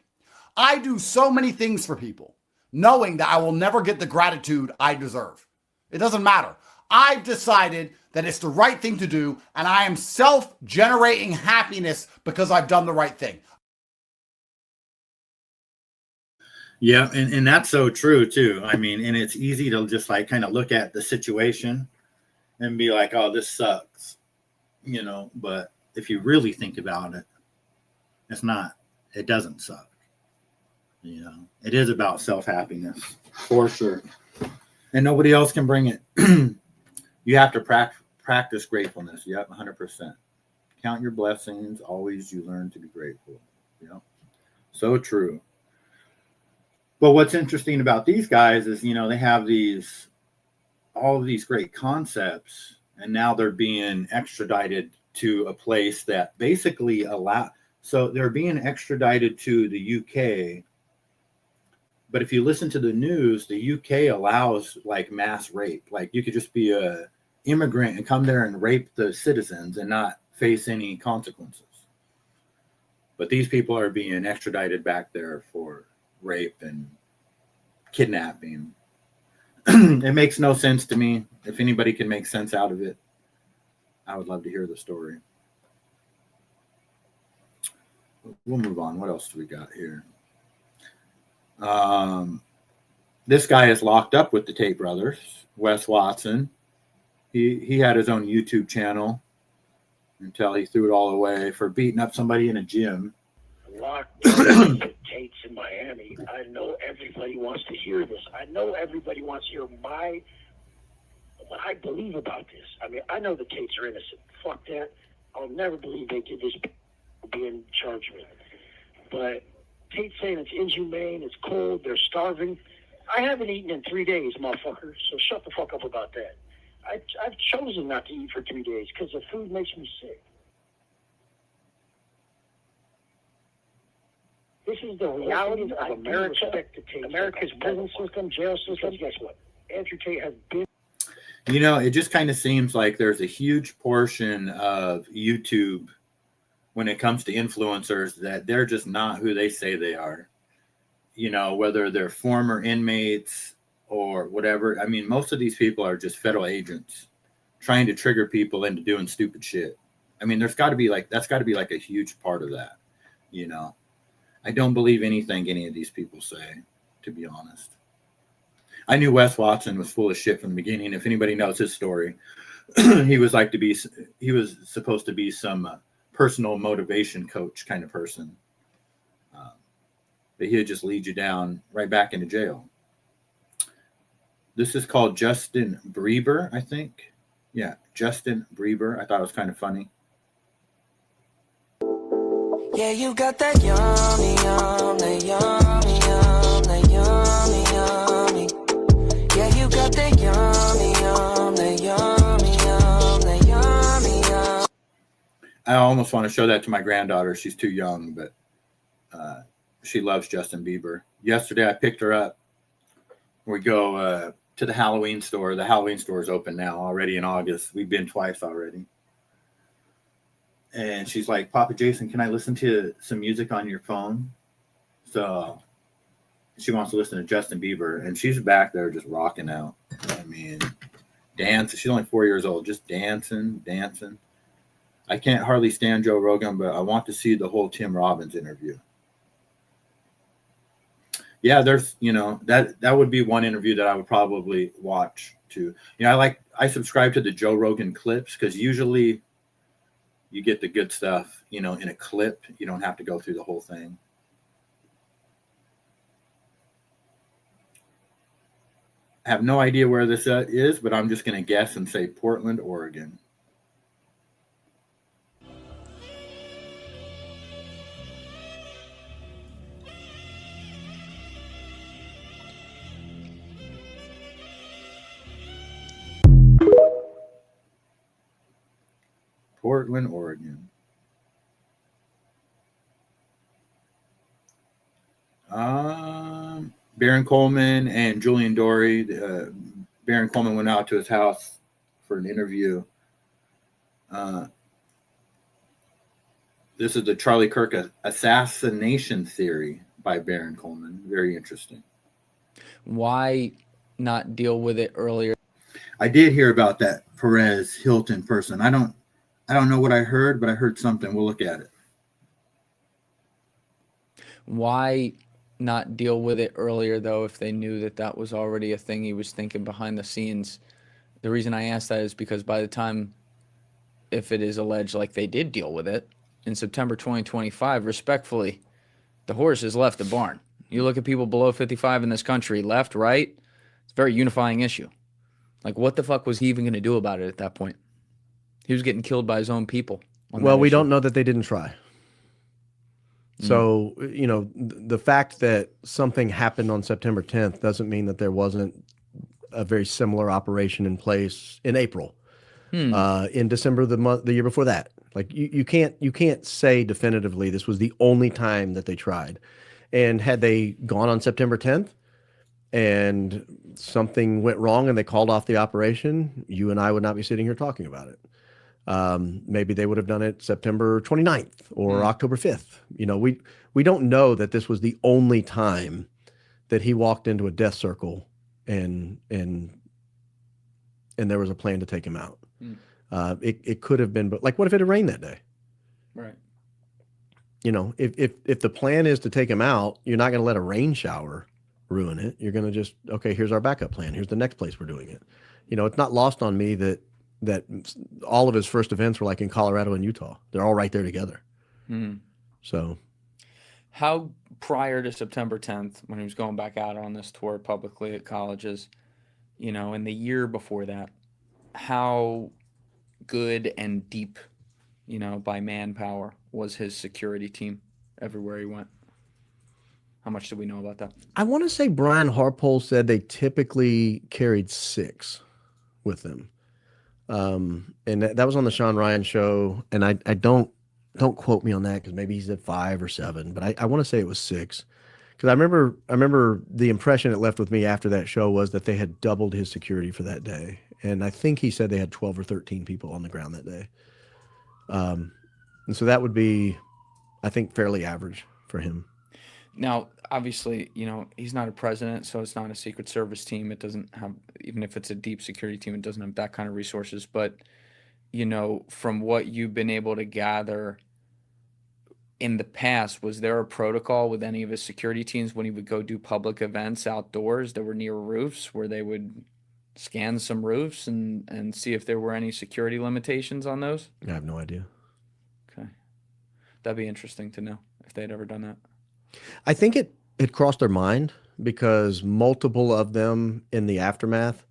Speaker 7: I do so many things for people, knowing that I will never get the gratitude I deserve. It doesn't matter. I've decided that it's the right thing to do, and I am self-generating happiness because I've done the right thing.
Speaker 3: Yeah, and that's so true too. I mean, and it's easy to just like kind of look at the situation and be like, oh, this sucks, you know, but if you really think about it, it doesn't suck. You know, it is about self-happiness for sure. And nobody else can bring it. You have to practice gratefulness. Yep, 100%. Count your blessings. Always you learn to be grateful. Yep. So true. But what's interesting about these guys is, you know, they have all of these great concepts, and now they're being extradited to a place that basically so they're being extradited to the UK. But if you listen to the news, the UK allows like mass rape. Like you could just be a immigrant and come there and rape the citizens and not face any consequences. But these people are being extradited back there for rape and kidnapping. It makes no sense to me. If anybody can make sense out of it, I would love to hear the story. We'll move on. What else do we got here? This guy is locked up with the Tate brothers, Wes Watson. He had his own YouTube channel until he threw it all away for beating up somebody in a gym.
Speaker 12: Locked up with the Tates in Miami. I know everybody wants to hear this. I know everybody wants to hear what I believe about this. I mean, I know the Tates are innocent. Fuck that. I'll never believe they did this being charged with. But Tate's saying it's inhumane, it's cold, they're starving. I haven't eaten in 3 days, motherfucker, so shut the fuck up about that. I've chosen not to eat for 3 days because the food makes me sick. This is the reality of America's prison system, jail system. Guess what? Andrew Tate has been.
Speaker 3: You know, it just kind of seems like there's a huge portion of YouTube when it comes to influencers that they're just not who they say they are. You know, whether they're former inmates or whatever. I mean, most of these people are just federal agents trying to trigger people into doing stupid shit. I mean, that's got to be like a huge part of that, you know. I don't believe anything any of these people say, to be honest. I knew Wes Watson was full of shit from the beginning. If anybody knows his story, he was supposed to be some personal motivation coach kind of person. But he'd just lead you down right back into jail. This is called Justin Bieber, I think. Yeah, Justin Bieber. I thought it was kind of funny.
Speaker 11: Yeah, you got that yummy, yum, that yummy, yum, that yummy, yummy. Yeah, you got that yummy, yum, that yummy, yum,
Speaker 3: I almost want to show that to my granddaughter. She's too young, but she loves Justin Bieber. Yesterday, I picked her up. We go to the Halloween store. The Halloween store is open now already in August. We've been twice already. And she's like, Papa Jason, can I listen to some music on your phone? So she wants to listen to Justin Bieber, and she's back there just rocking out. I mean, dancing. She's only 4 years old, just dancing. I can't hardly stand Joe Rogan, but I want to see the whole Tim Robbins interview. Yeah, there's, that would be one interview that I would probably watch too. I subscribe to the Joe Rogan clips because usually you get the good stuff, in a clip. You don't have to go through the whole thing. I have no idea where this is, but I'm just going to guess and say Portland, Oregon. Portland, Oregon. Baron Coleman and Julian Dory. Baron Coleman went out to his house for an interview. This is the Charlie Kirk assassination theory by Baron Coleman. Very interesting.
Speaker 13: Why not deal with it earlier?
Speaker 3: I did hear about that Perez Hilton person. I don't know what I heard, but I heard something. We'll look at it.
Speaker 13: Why not deal with it earlier, though, if they knew that that was already a thing he was thinking behind the scenes? The reason I ask that is because by the time, if it is alleged like they did deal with it, in September 2025, respectfully, the horse has left the barn. You look at people below 55 in this country, left, right, it's a very unifying issue. Like, what the fuck was he even going to do about it at that point? He was getting killed by his own people.
Speaker 14: Well, we don't know that they didn't try. So, the fact that something happened on September 10th doesn't mean that there wasn't a very similar operation in place in April, in December, the year before that. Like you can't say definitively this was the only time that they tried. And had they gone on September 10th and something went wrong and they called off the operation, you and I would not be sitting here talking about it. Maybe they would have done it September 29th or October 5th. We don't know that this was the only time that he walked into a death circle and there was a plan to take him out. It could have been, but like, what if it had rained that day?
Speaker 13: Right.
Speaker 14: If the plan is to take him out, you're not going to let a rain shower ruin it. You're going to just, okay, here's our backup plan. Here's the next place we're doing it. It's not lost on me that all of his first events were like in Colorado and Utah. They're all right there together. So
Speaker 13: how prior to September 10th, when he was going back out on this tour publicly at colleges, in the year before that, how good and deep, by manpower was his security team everywhere he went? How much do we know about that?
Speaker 14: I want to say Brian Harpole said they typically carried 6 with them. And that was on the Sean Ryan show. And I don't quote me on that because maybe he said 5 or 7, but I want to say it was 6. Because I remember the impression it left with me after that show was that they had doubled his security for that day. And I think he said they had 12 or 13 people on the ground that day. And so that would be, I think, fairly average for him.
Speaker 13: Now, obviously, he's not a president, so it's not a Secret Service team. It doesn't have, even if it's a deep security team, it doesn't have that kind of resources. But, from what you've been able to gather in the past, was there a protocol with any of his security teams when he would go do public events outdoors that were near roofs where they would scan some roofs and see if there were any security limitations on those?
Speaker 14: I have no idea.
Speaker 13: Okay. That'd be interesting to know if they'd ever done that.
Speaker 14: I think it crossed their mind because multiple of them in the aftermath.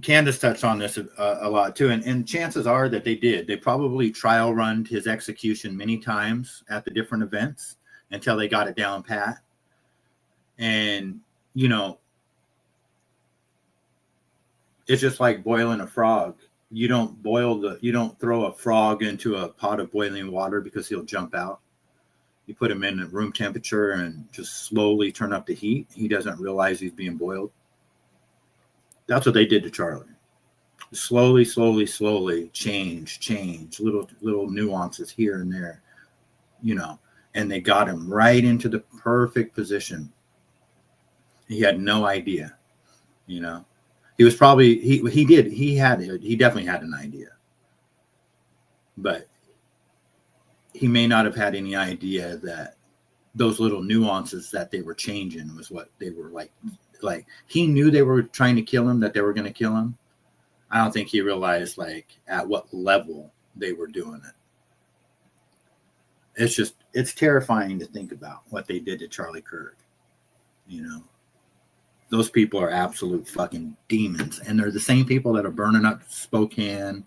Speaker 3: Candace touched on this a lot too, and chances are that they did. They probably trial run his execution many times at the different events until they got it down pat. And it's just like boiling a frog. you don't throw a frog into a pot of boiling water because he'll jump out. You put him in at room temperature and just slowly turn up the heat. He doesn't realize he's being boiled. That's what they did to Charlie. Slowly change little nuances here and there, and they got him right into the perfect position. He had no idea, he was probably, he definitely had an idea, but he may not have had any idea that those little nuances that they were changing was what they were like he knew they were trying to kill him, that they were going to kill him. I don't think he realized at what level they were doing it. It's terrifying to think about what they did to Charlie Kirk. Those people are absolute fucking demons. And they're the same people that are burning up Spokane,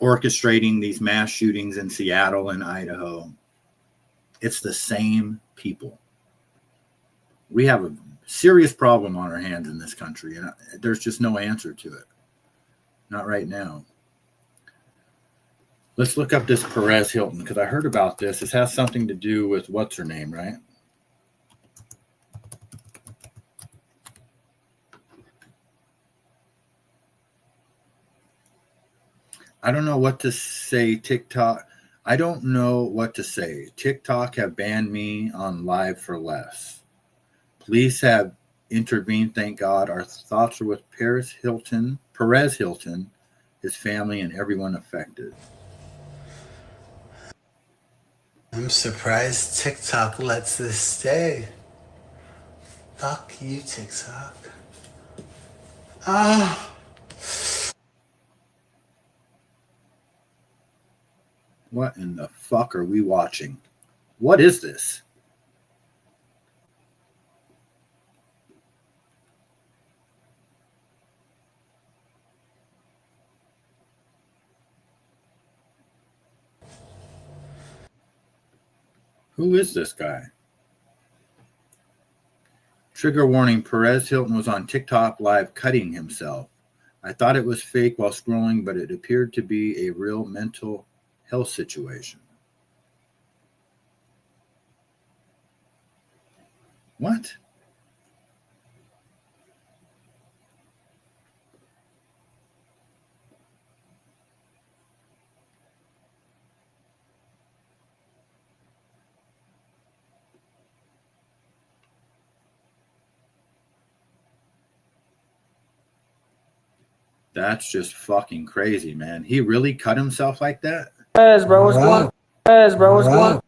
Speaker 3: orchestrating these mass shootings in Seattle and Idaho. It's the same people. We have a serious problem on our hands in this country, and there's just no answer to it. Not right now. Let's look up this Perez Hilton, because I heard about this. This has something to do with what's her name, right? I don't know what to say, TikTok. I don't know what to say. TikTok have banned me on Live for Less. Police have intervened, thank God. Our thoughts are with Perez Hilton, his family, and everyone affected.
Speaker 15: I'm surprised TikTok lets this stay. Fuck you, TikTok.
Speaker 3: What in the fuck are we watching? What is this? Who is this guy? Trigger warning, Perez Hilton was on TikTok live cutting himself. I thought it was fake while scrolling, but it appeared to be a real mental health situation. What? That's just fucking crazy, man. He really cut himself like that?
Speaker 16: Yes, bro, what's going on? Yes, bro, what's going on?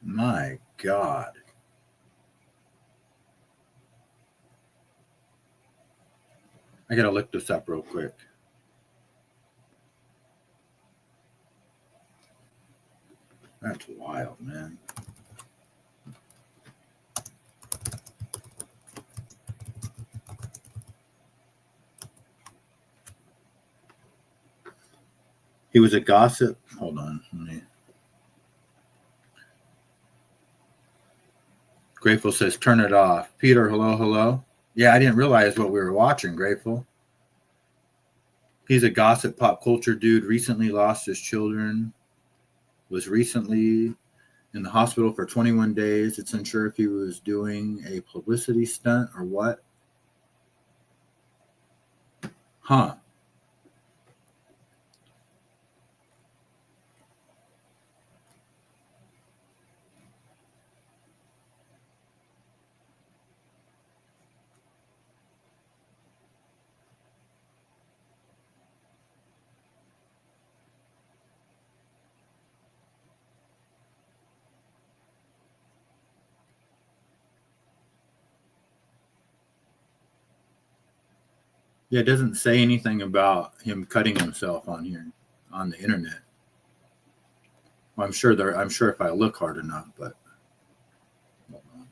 Speaker 3: My God. I gotta look this up real quick. That's wild, man. He was a gossip. Hold on. Grateful says, turn it off. Peter, hello. Yeah, I didn't realize what we were watching, Grateful. He's a gossip pop culture dude. Recently lost his children. Was recently in the hospital for 21 days. It's unsure if he was doing a publicity stunt or what. Huh. Yeah, it doesn't say anything about him cutting himself on here on the internet. Well, I'm sure if I look hard enough, but hold on.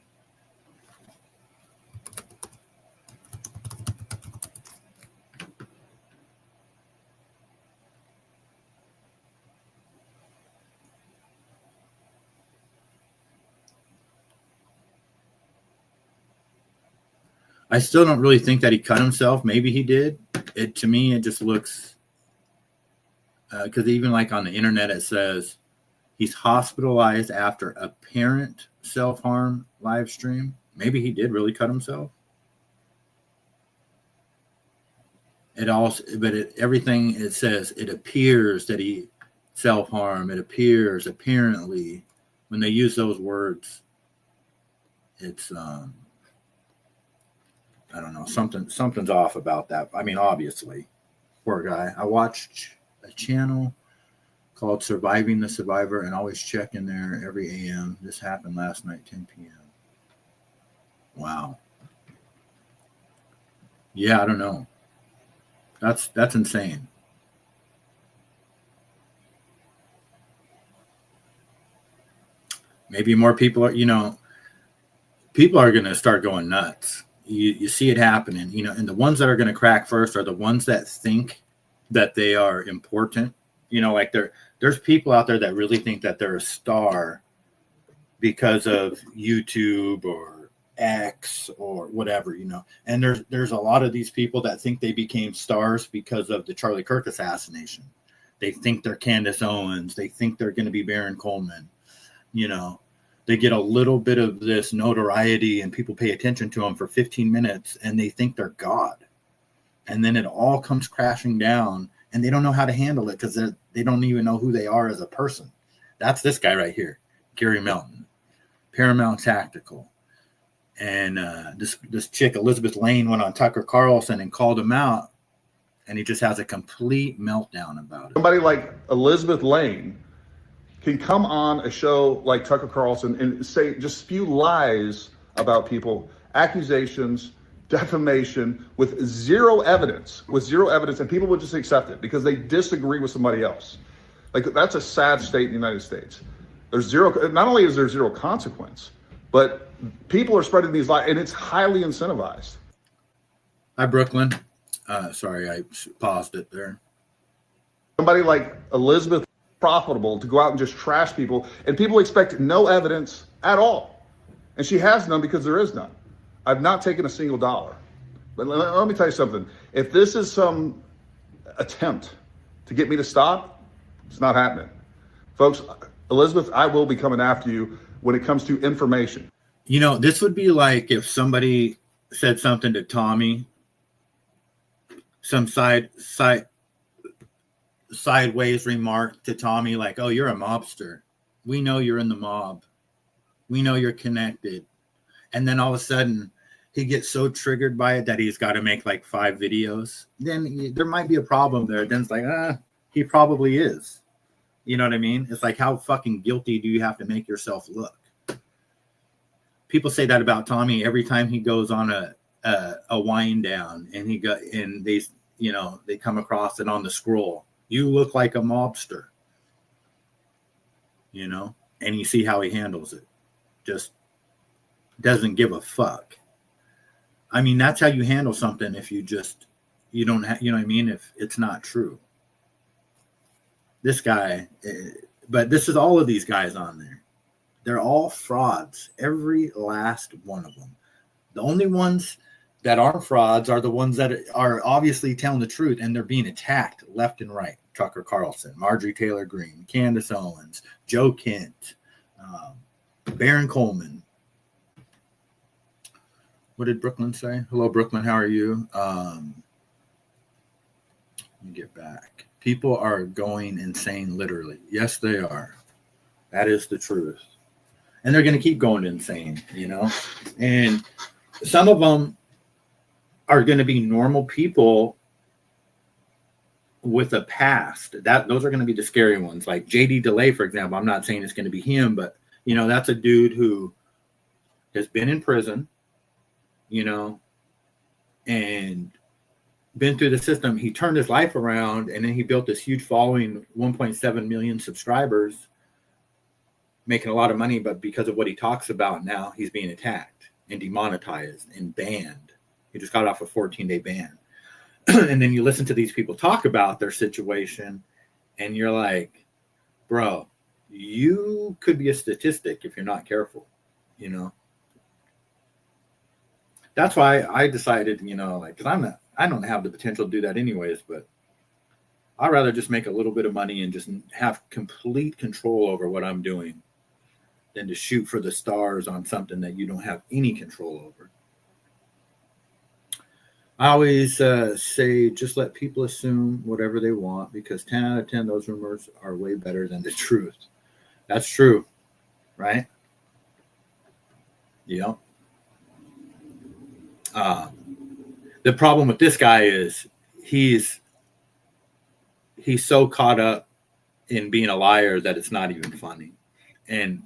Speaker 3: I still don't really think that he cut himself. Maybe he did. To me, it just looks, because even like on the internet, it says he's hospitalized after apparent self-harm live stream. Maybe he did really cut himself. It also, but everything it says, it appears that he self-harm. It appears, apparently, when they use those words, it's I don't know, something's off about that. I mean, obviously, poor guy. I watched a channel called Surviving the Survivor, and always check in there every AM. This happened last night, 10 p.m. Wow. Yeah, I don't know. That's insane. Maybe more people are, people are going to start going nuts. You see it happening, and the ones that are going to crack first are the ones that think that they are important. Like there's people out there that really think that they're a star because of YouTube or X or whatever, and there's a lot of these people that think they became stars because of the Charlie Kirk assassination. They think they're Candace Owens. They think they're going to be Baron Coleman. They get a little bit of this notoriety and people pay attention to them for 15 minutes and they think they're God. And then it all comes crashing down and they don't know how to handle it because they don't even know who they are as a person. That's this guy right here, Gary Melton, Paramount Tactical. And this chick, Elizabeth Lane, went on Tucker Carlson and called him out, and he just has a complete meltdown about it.
Speaker 17: Somebody like Elizabeth Lane can come on a show like Tucker Carlson and just spew lies about people, accusations, defamation with zero evidence, and people would just accept it because they disagree with somebody else. Like, that's a sad state in the United States. Not only is there zero consequence, but people are spreading these lies, and it's highly incentivized.
Speaker 3: Hi, Brooklyn. Sorry, I paused it there.
Speaker 17: Somebody like Elizabeth, profitable to go out and just trash people, and people expect no evidence at all. And she has none because there is none. I've not taken a single dollar. But let me tell you something. If this is some attempt to get me to stop, it's not happening. Folks, Elizabeth, I will be coming after you when it comes to information.
Speaker 3: This would be like if somebody said something to Tommy, some sideways remark to Tommy, like, oh, you're a mobster. We know you're in the mob. We know you're connected. And then all of a sudden he gets so triggered by it that he's got to make like 5 videos. Then there might be a problem there. Then it's like, he probably is. You know what I mean? It's like, how fucking guilty do you have to make yourself look? People say that about Tommy every time he goes on a wind down and they come across it on the scroll. You look like a mobster, and you see how he handles it. Just doesn't give a fuck. I mean, that's how you handle something if you don't have, you know what I mean? If it's not true. This guy, but this is all of these guys on there. They're all frauds, every last one of them. The only ones that aren't frauds are the ones that are obviously telling the truth, and they're being attacked left and right. Tucker Carlson, Marjorie Taylor Greene, Candace Owens, Joe Kent, Baron Coleman. What did Brooklyn say? Hello, Brooklyn. How are you? Let me get back. People are going insane, literally. Yes, they are. That is the truth. And they're going to keep going insane, And some of them are going to be normal people with a past. Those are going to be the scary ones. Like JD DeLay, for example. I'm not saying it's going to be him, but, that's a dude who has been in prison, and been through the system. He turned his life around, and then he built this huge following, 1.7 million subscribers, making a lot of money. But because of what he talks about now, he's being attacked and demonetized and banned. He just got off a 14-day ban. And then you listen to these people talk about their situation, and you're like, bro, you could be a statistic if you're not careful, That's why I decided, because I don't have the potential to do that anyways, but I'd rather just make a little bit of money and just have complete control over what I'm doing than to shoot for the stars on something that you don't have any control over. I always say just let people assume whatever they want, because 10 out of 10, those rumors are way better than the truth. That's true, right? Yeah. The problem with this guy is he's so caught in being a liar that it's not even funny. And,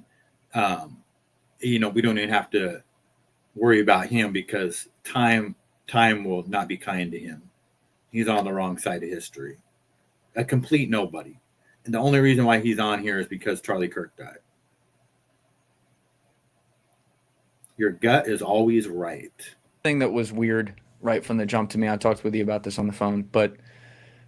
Speaker 3: we don't even have to worry about him because time will not be kind to him. He's on the wrong side of history. A complete nobody. And the only reason why he's on here is because Charlie Kirk died. Your gut is always right.
Speaker 13: Thing that was weird right from the jump to me, I talked with you about this on the phone, but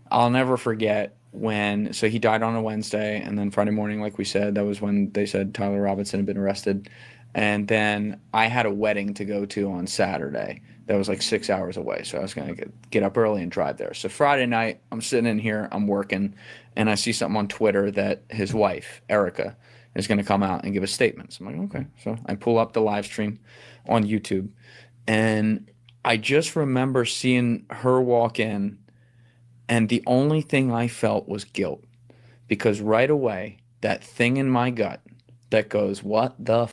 Speaker 13: I'll never forget so he died on a Wednesday, and then Friday morning, like we said, that was when they said Tyler Robinson had been arrested. And then I had a wedding to go to on Saturday that was like 6 hours away. So I was going to get up early and drive there. So Friday night, I'm sitting in here, I'm working, and I see something on Twitter that his wife, Erica, is going to come out and give a statement. So I'm like, okay. So I pull up the live stream on YouTube, and I just remember seeing her walk in, and the only thing I felt was guilt, because right away, that thing in my gut that goes, what the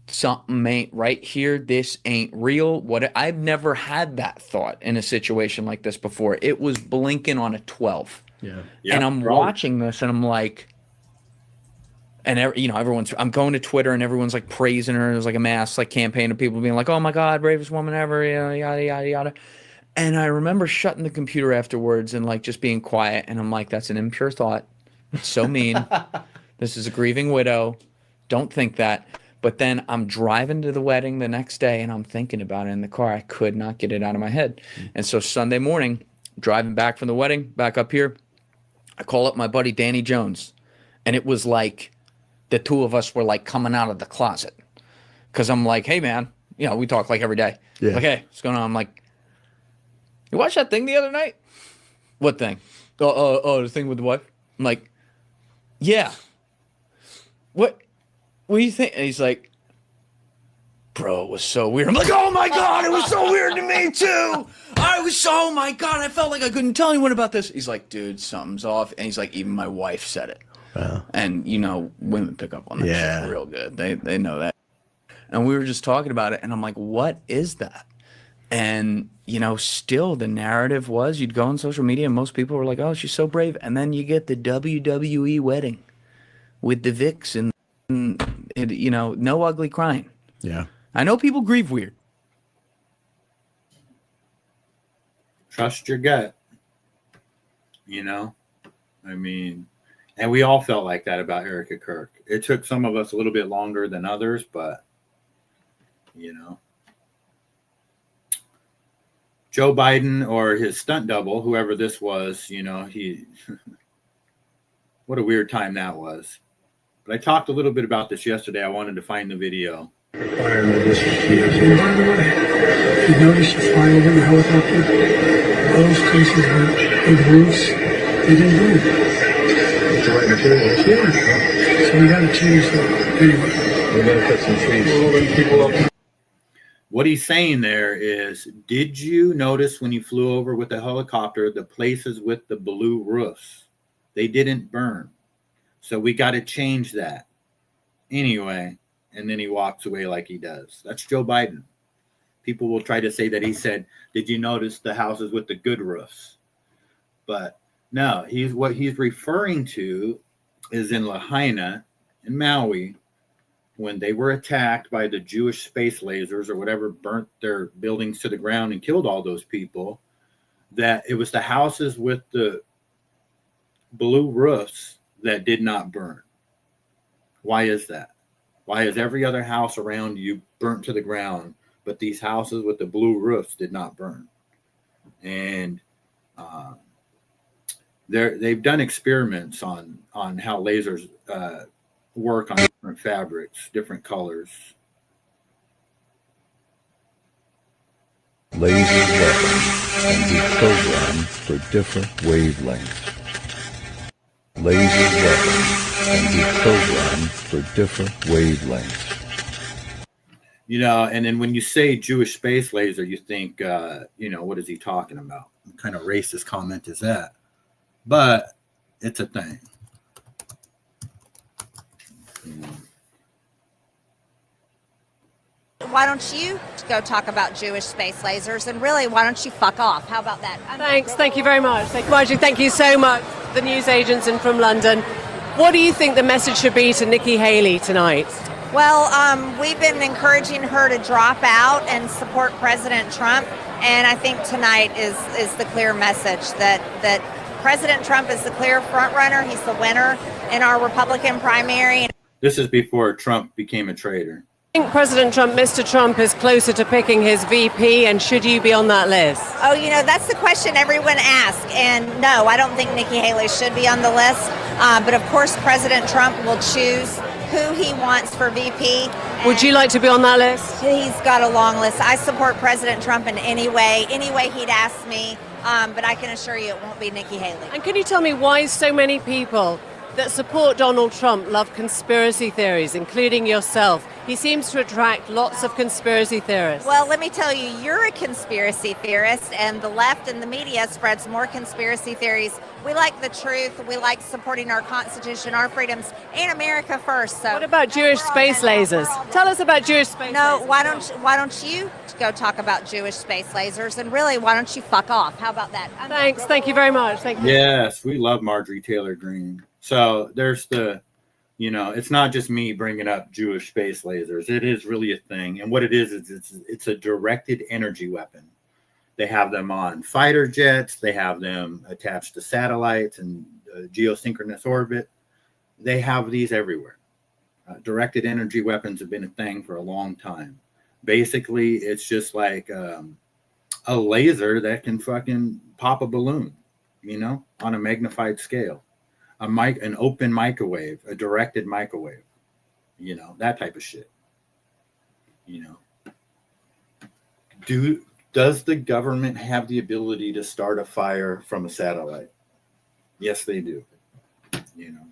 Speaker 13: something ain't right here. This ain't real. I've never had that thought in a situation like this before. It was blinking on a 12.
Speaker 14: Yeah.
Speaker 13: And I'm watching this and I'm like, and I'm going to Twitter and everyone's like praising her. There's like a mass like campaign of people being like, oh my God, bravest woman ever, yada, yada, yada. And I remember shutting the computer afterwards and like just being quiet. And I'm like, that's an impure thought. It's so mean. This is a grieving widow. Don't think that. But then I'm driving to the wedding the next day and I'm thinking about it in the car. I could not get it out of my head. And so Sunday morning, driving back from the wedding, back up here, I call up my buddy Danny Jones. And it was like the two of us were like coming out of the closet. Because I'm like, hey, man, we talk like every day.
Speaker 14: Yeah.
Speaker 13: Like, hey, what's going on? I'm like, you watched that thing the other night? What thing? The thing with the wife? I'm like, yeah. What do you think? And he's like, bro, it was so weird. I'm like, oh my God, it was so weird to me too. Oh my God, I felt like I couldn't tell anyone about this. He's like, dude, something's off. And he's like, even my wife said it.
Speaker 14: Wow.
Speaker 13: And women pick up on that shit real good. They know that. And we were just talking about it. And I'm like, what is that? And, still the narrative was you'd go on social media and most people were like, oh, she's so brave. And then you get the WWE wedding with the Vicks and, no ugly crying.
Speaker 14: Yeah.
Speaker 13: I know people grieve weird.
Speaker 3: Trust your gut. And we all felt like that about Erica Kirk. It took some of us a little bit longer than others, but, Joe Biden or his stunt double, whoever this was, he what a weird time that was. But I talked a little bit about this yesterday. I wanted to find the video.
Speaker 18: And by the way, if you notice you're flying over the helicopter, those places with roofs, they didn't move. It's the right materials. Yeah. So we got to change that. Anyway. We're going to put some trees. People up.
Speaker 3: What he's saying there is, did you notice when you flew over with the helicopter, the places with the blue roofs? They didn't burn. So we got to change that. Anyway, and then he walks away like he does. That's Joe Biden. People will try to say that he said, did you notice the houses with the good roofs? But no, what he's referring to is in Lahaina in Maui, when they were attacked by the Jewish space lasers or whatever, burnt their buildings to the ground and killed all those people, that it was the houses with the blue roofs that did not burn. Why is that? Why is every other house around you burnt to the ground, but these houses with the blue roofs did not burn? And they've done experiments on how lasers work on different fabrics, different colors.
Speaker 18: Laser weapons can be programmed for different wavelengths. Laser weapons can be programmed for different wavelengths.
Speaker 3: You know, and then when you say Jewish space laser, you think, you know, what is he talking about? What kind of racist comment is that? But it's a thing.
Speaker 19: Why don't you go talk about Jewish space lasers? And really, why don't you fuck off? How about that?
Speaker 20: Thanks. Thank you very much. Marjorie, thank you so much. The news agents and from London. What do you think the message should be to Nikki Haley tonight?
Speaker 19: Well, we've been encouraging her to drop out and support President Trump. And I think tonight is the clear message that President Trump is the clear front runner. He's the winner in our Republican primary.
Speaker 3: This is before Trump became a traitor.
Speaker 20: I think President Trump, Mr. Trump, is closer to picking his VP, and should you be on that list?
Speaker 19: Oh, you know, that's the question everyone asks. And no, I don't think Nikki Haley should be on the list. But of course, President Trump will choose who he wants for VP.
Speaker 20: Would you like to be on that list?
Speaker 19: He's got a long list. I support President Trump in any way he'd ask me. But I can assure you it won't be Nikki Haley.
Speaker 20: And can you tell me why so many people that support Donald Trump love conspiracy theories, including yourself? He seems to attract lots of conspiracy theorists.
Speaker 19: Well, let me tell you, you're a conspiracy theorist, and the left and the media spreads more conspiracy theories. We like the truth. We like supporting our Constitution, our freedoms, and America first. So,
Speaker 20: what about Jewish space lasers? Tell us about Jewish space lasers.
Speaker 19: Why don't you go talk about Jewish space lasers? And really, why don't you fuck off? How about that?
Speaker 20: Thanks. Thank you very much. Thank you.
Speaker 3: Yes, we love Marjorie Taylor Greene. So there's the, you know, it's not just me bringing up Jewish space lasers. It is really a thing. And what it is it's a directed energy weapon. They have them on fighter jets. They have them attached to satellites and geosynchronous orbit. They have these everywhere. Directed energy weapons have been a thing for a long time. Basically, it's just like a laser that can fucking pop a balloon, you know, on a magnified scale. An open microwave, a directed microwave, you know, that type of shit. You know, does the government have the ability to start a fire from a satellite? Yes, they do. You know,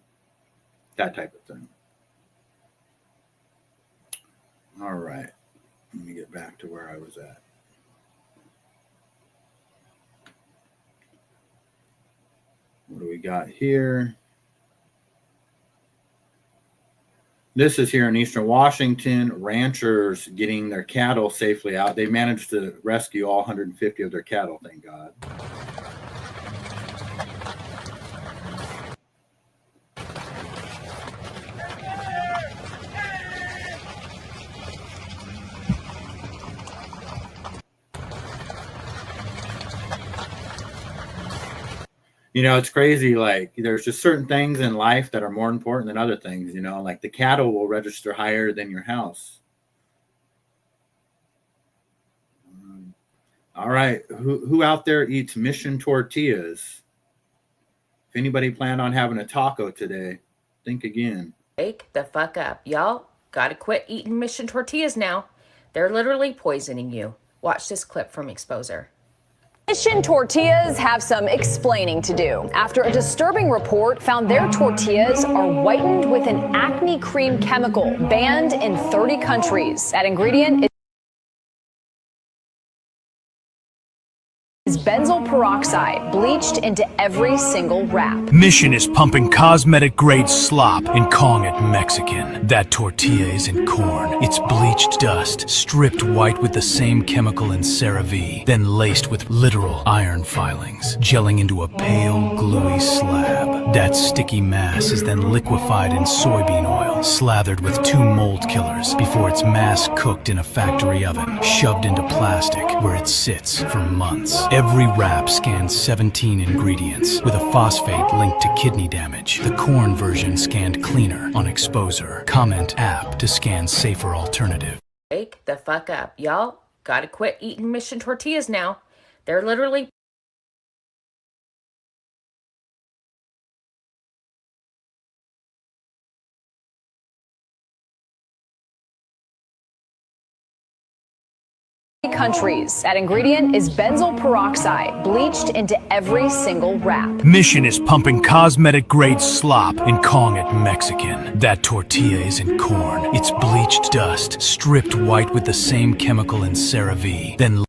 Speaker 3: that type of thing. All right, let me get back to where I was at. What do we got here? This is here in Eastern Washington. Ranchers getting their cattle safely out. They managed to rescue all 150 of their cattle, thank God. You know, it's crazy. Like, there's just certain things in life that are more important than other things, you know, like the cattle will register higher than your house. All right. Who out there eats Mission tortillas? If anybody planned on having a taco today, think again.
Speaker 21: Wake the fuck up. Y'all gotta quit eating Mission tortillas now. They're literally poisoning you. Watch this clip from Exposer.
Speaker 22: Mission tortillas have some explaining to do after a disturbing report found their tortillas are whitened with an acne cream chemical banned in 30 countries. That ingredient is benzoyl peroxide bleached into every single wrap.
Speaker 25: Mission is pumping cosmetic-grade slop and calling it Mexican. That tortilla isn't corn. It's bleached dust, stripped white with the same chemical in CeraVe, then laced with literal iron filings, gelling into a pale, gluey slab. That sticky mass is then liquefied in soybean oil, slathered with 2 mold killers before it's mass cooked in a factory oven, shoved into plastic where it sits for months. Every wrap scans 17 ingredients with a phosphate linked to kidney damage. The corn version scanned cleaner on Exposer. Comment app to scan safer alternative.
Speaker 21: Wake the fuck up. Y'all gotta quit eating Mission tortillas now. They're literally
Speaker 22: countries. That ingredient is benzoyl peroxide, bleached into every single wrap.
Speaker 25: Mission is pumping cosmetic-grade slop and calling it Mexican. That tortilla isn't corn. It's bleached dust, stripped white with the same chemical in CeraVe, then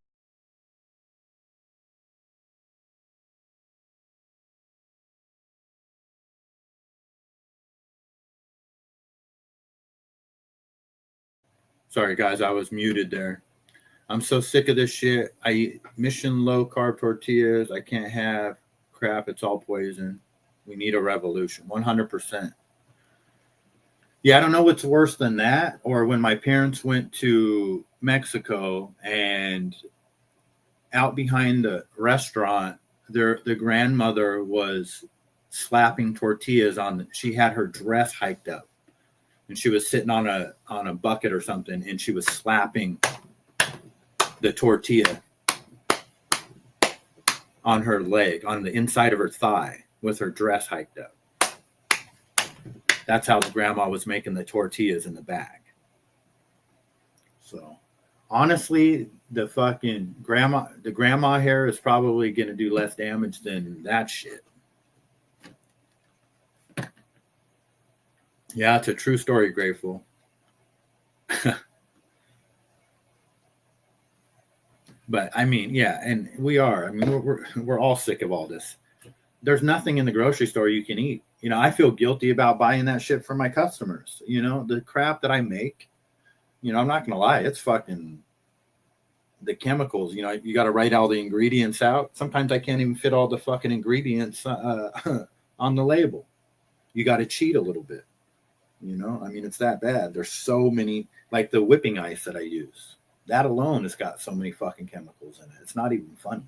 Speaker 3: Sorry, guys, I was muted there. I'm so sick of this shit. I eat Mission low-carb tortillas. I can't have crap. It's all poison. We need a revolution, 100%. Yeah, I don't know what's worse than that, or when my parents went to Mexico and out behind the restaurant, the grandmother was slapping tortillas on. She had her dress hiked up, and she was sitting on a bucket or something, and she was slapping the tortilla on her leg, on the inside of her thigh, with her dress hiked up. That's how the grandma was making the tortillas in the bag. So honestly, the grandma hair is probably going to do less damage than that shit. Yeah, it's a true story, Grateful. But I mean, yeah, and we are. I mean, we're all sick of all this. There's nothing in the grocery store you can eat. You know, I feel guilty about buying that shit for my customers. You know, the crap that I make, you know, I'm not going to lie. It's fucking the chemicals. You know, you got to write all the ingredients out. Sometimes I can't even fit all the fucking ingredients on the label. You got to cheat a little bit. You know, I mean, it's that bad. There's so many, like the whipping ice that I use. That alone has got so many fucking chemicals in it. It's not even funny.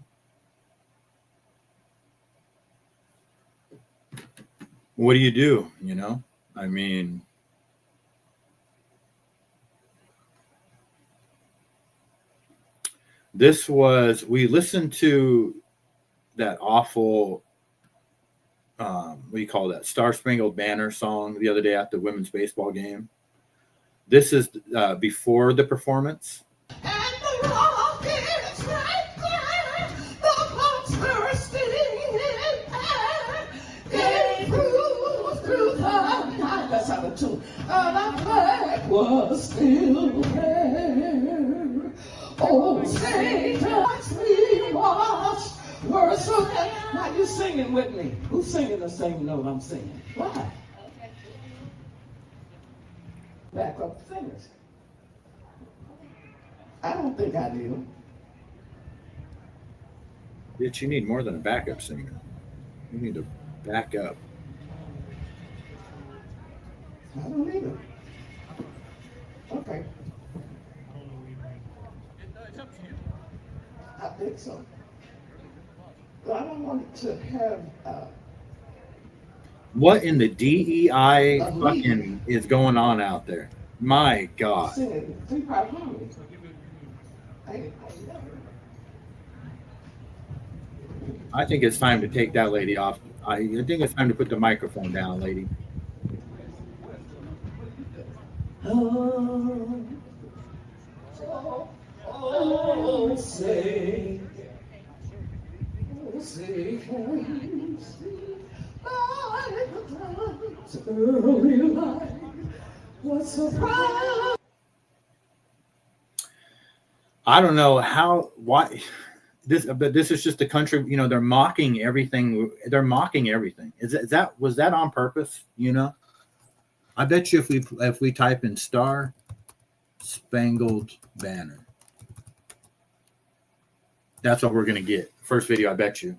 Speaker 3: What do? You know, I mean, we listened to that awful, what do you call that? Star Spangled Banner song the other day at the women's baseball game. This is before the performance.
Speaker 11: Was still there. Oh, Satan, we washed. Were so that. Now you singing with me. Who's singing the same note I'm singing? Why? Back up the fingers. I don't think I do.
Speaker 3: Bitch, you need more than a backup singer. You need to back up.
Speaker 11: I don't either. Okay. I think so. But I don't want to have.
Speaker 3: What in the DEI fucking is going on out there? My God. I think it's time to take that lady off. I think it's time to put the microphone down, lady.
Speaker 11: Say, can you see by the clouds early light? What's surprise?
Speaker 3: I don't know why but this is just the country. You know, they're mocking everything. They're mocking everything. Was that on purpose? You know, I bet you if we type in Star Spangled Banner, that's what we're going to get. First video, I bet you.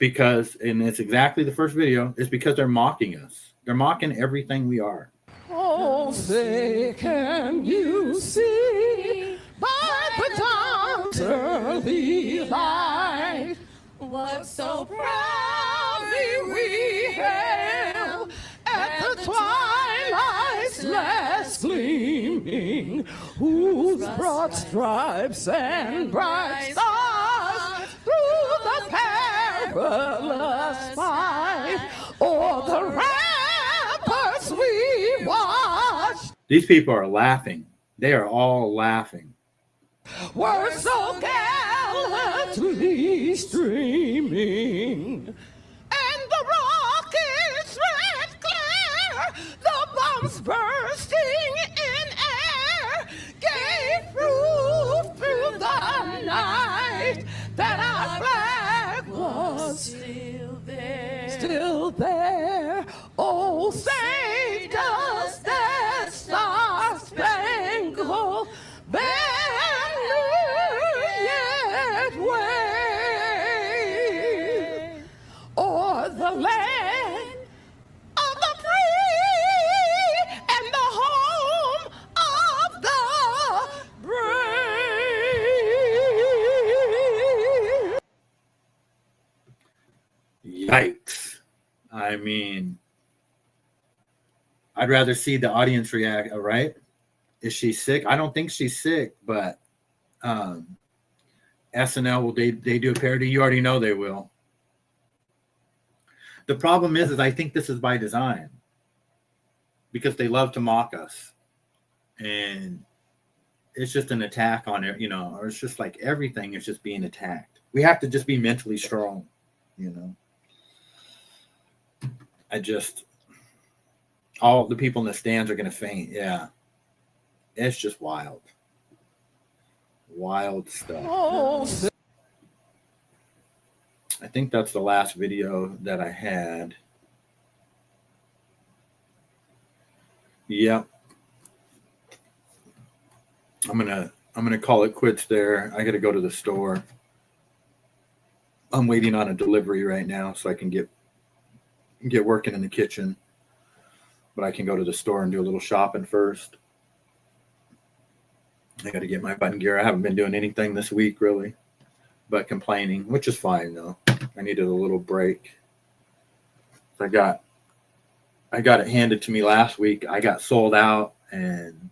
Speaker 3: And it's exactly the first video. It's because they're mocking us. They're mocking everything we are.
Speaker 11: Oh, say, can you see by the dawn's early light what so proudly we hailed at the twilight's last gleaming, whose broad stripes and bright stars through the perilous fight o'er the ramparts we watched.
Speaker 3: These people are laughing. They are all laughing.
Speaker 11: We're so gallantly streaming, and the rockets red glare, the bombs bursting in air, gave proof through the night that our flag was still there. Still there. Oh, say does that star-spangled banner yet wave o'er the land of the free and the home of the brave.
Speaker 3: Yikes. I mean, I'd rather see the audience react, right? Is she sick? I don't think she's sick, but SNL, will they do a parody? You already know they will. The problem is I think this is by design because they love to mock us. And it's just an attack on it, or it's just like everything is just being attacked. We have to just be mentally strong, all the people in the stands are going to faint. Yeah. It's just wild. Wild stuff. I think that's the last video that I had. Yep. I'm gonna call it quits there. I gotta go to the store. I'm waiting on a delivery right now so I can get working in the kitchen. But I can go to the store and do a little shopping first. I got to get my button gear. I haven't been doing anything this week, really, but complaining, which is fine, though. I needed a little break. I got it handed to me last week. I got sold out, and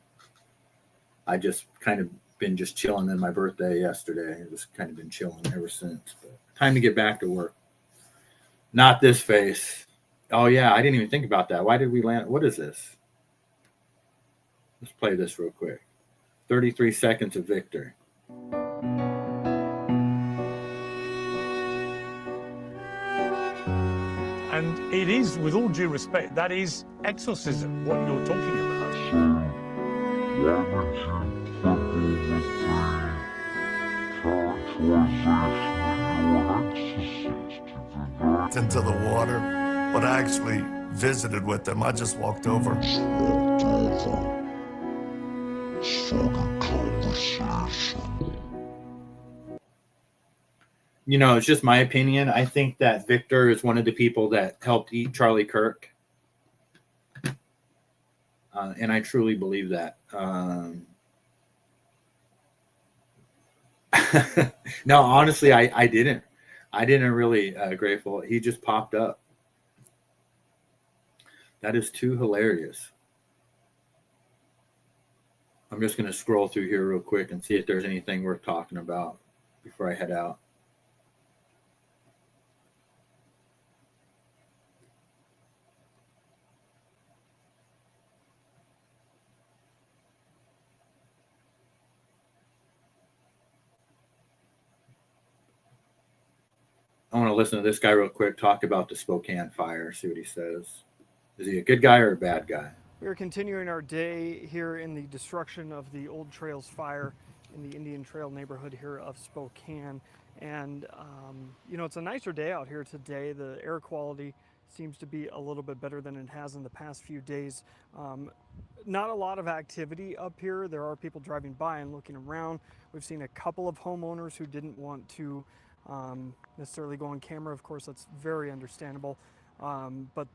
Speaker 3: I just kind of been just chilling. And my birthday yesterday. I just kind of been chilling ever since. But time to get back to work. Not this face. Oh, yeah, I didn't even think about that. Why did we land? What is this? Let's play this real quick. 33 seconds of Victor.
Speaker 1: And it is, with all due respect, that is exorcism, what you're talking about.
Speaker 2: Into the water, but I actually visited with them. I just walked over.
Speaker 3: It's just my opinion. I think that Victor is one of the people that helped eat Charlie Kirk. And I truly believe that. No, honestly, I didn't. I didn't really grateful. He just popped up. That is too hilarious. I'm just going to scroll through here real quick and see if there's anything worth talking about before I head out. I want to listen to this guy real quick talk about the Spokane fire, see what he says. Is he a good guy or a bad guy?
Speaker 4: We are continuing our day here in the destruction of the Old Trails fire in the Indian Trail neighborhood here of Spokane. And, it's a nicer day out here today. The air quality seems to be a little bit better than it has in the past few days. Not a lot of activity up here. There are people driving by and looking around. We've seen a couple of homeowners who didn't want to necessarily go on camera. Of course, that's very understandable. But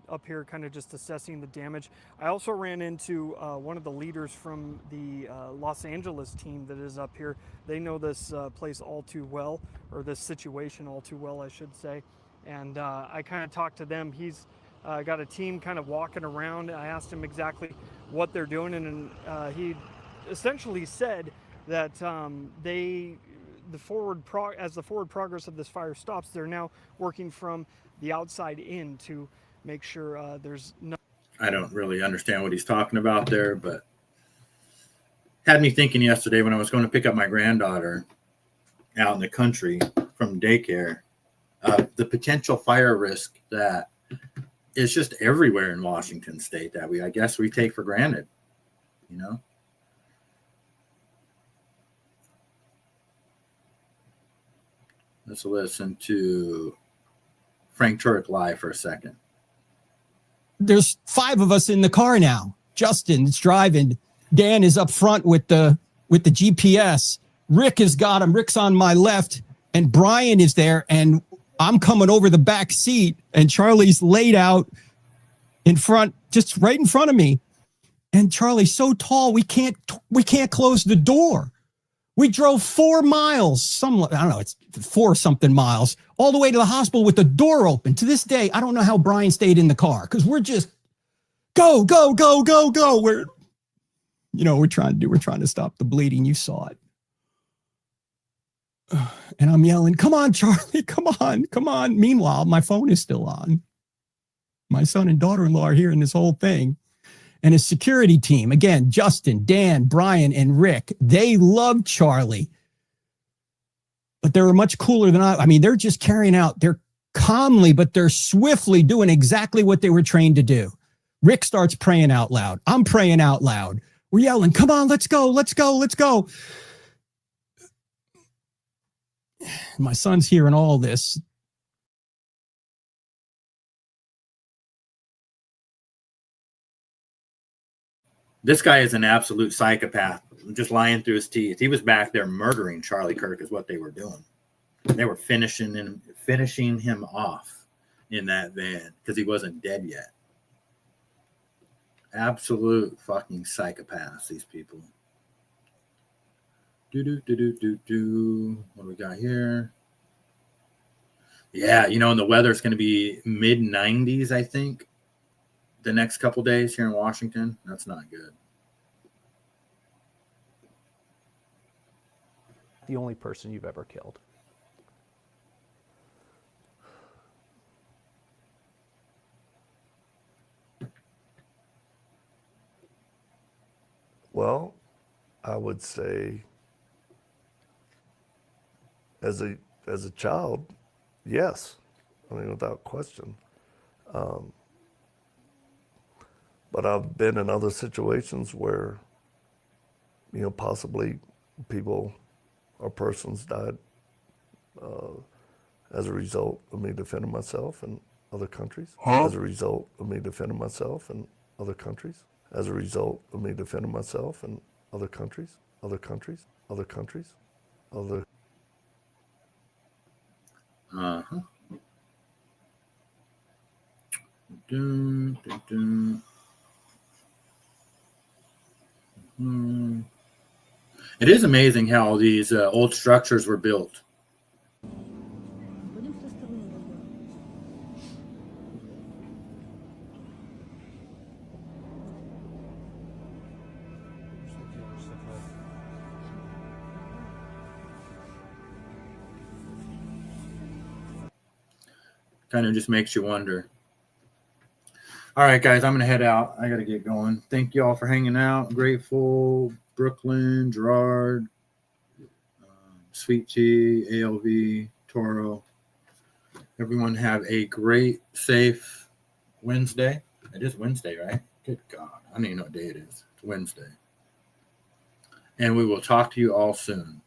Speaker 4: up here kind of just assessing the damage. I also ran into one of the leaders from the Los Angeles team that is up here. They know this place all too well, or this situation all too well, I should say. And I kind of talked to them. He's got a team kind of walking around. I asked him exactly what they're doing, and he essentially said that as the forward progress of this fire stops, they're now working from the outside in to make sure there's no.
Speaker 3: I don't really understand what he's talking about there, but had me thinking yesterday when I was going to pick up my granddaughter out in the country from daycare, the potential fire risk that is just everywhere in Washington state that I guess we take for granted, you know? Let's listen to Frank Turek live for a second.
Speaker 5: There's 5 of us in the car now. Justin's driving. Dan is up front with the GPS. Rick has got him. Rick's on my left, and Brian is there, and I'm coming over the back seat, and Charlie's laid out in front, just right in front of me. And Charlie's so tall, we can't close the door. We drove 4 miles, I don't know, it's 4 something miles, all the way to the hospital with the door open. To this day, I don't know how Brian stayed in the car, because we're just go, go, go, go, go. We're trying to stop the bleeding. You saw it. And I'm yelling, come on, Charlie, come on, come on. Meanwhile, my phone is still on. My son and daughter-in-law are hearing this whole thing. And his security team, again, Justin, Dan, Brian, and Rick, they love Charlie. But they're much cooler than I mean, they're just carrying out, they're calmly, but they're swiftly doing exactly what they were trained to do. Rick starts praying out loud. I'm praying out loud. We're yelling, come on, let's go, let's go, let's go. My son's hearing all this.
Speaker 3: This guy is an absolute psychopath, just lying through his teeth. He was back there murdering Charlie Kirk is what they were doing. They were finishing him off in that van because he wasn't dead yet. Absolute fucking psychopaths, these people. What do we got here? Yeah, and the weather's going to be mid-90s, I think, the next couple days here in Washington. That's not good.
Speaker 8: The only person you've ever killed.
Speaker 2: Well, I would say as a child, yes. I mean, without question. But I've been in other situations where, possibly people or persons died as a result of me defending myself in other countries. As a result of me defending myself in other countries. As a result of me defending myself in other countries. Uh-huh. It is amazing how these old structures were built. Kind of just makes you wonder. All right, guys, I'm going to head out. I got to get going. Thank you all for hanging out. Grateful, Brooklyn, Gerard, Sweet Tea, ALV, Toro. Everyone have a great, safe Wednesday. It is Wednesday, right? Good God. I don't even know what day it is. It's Wednesday. And we will talk to you all soon.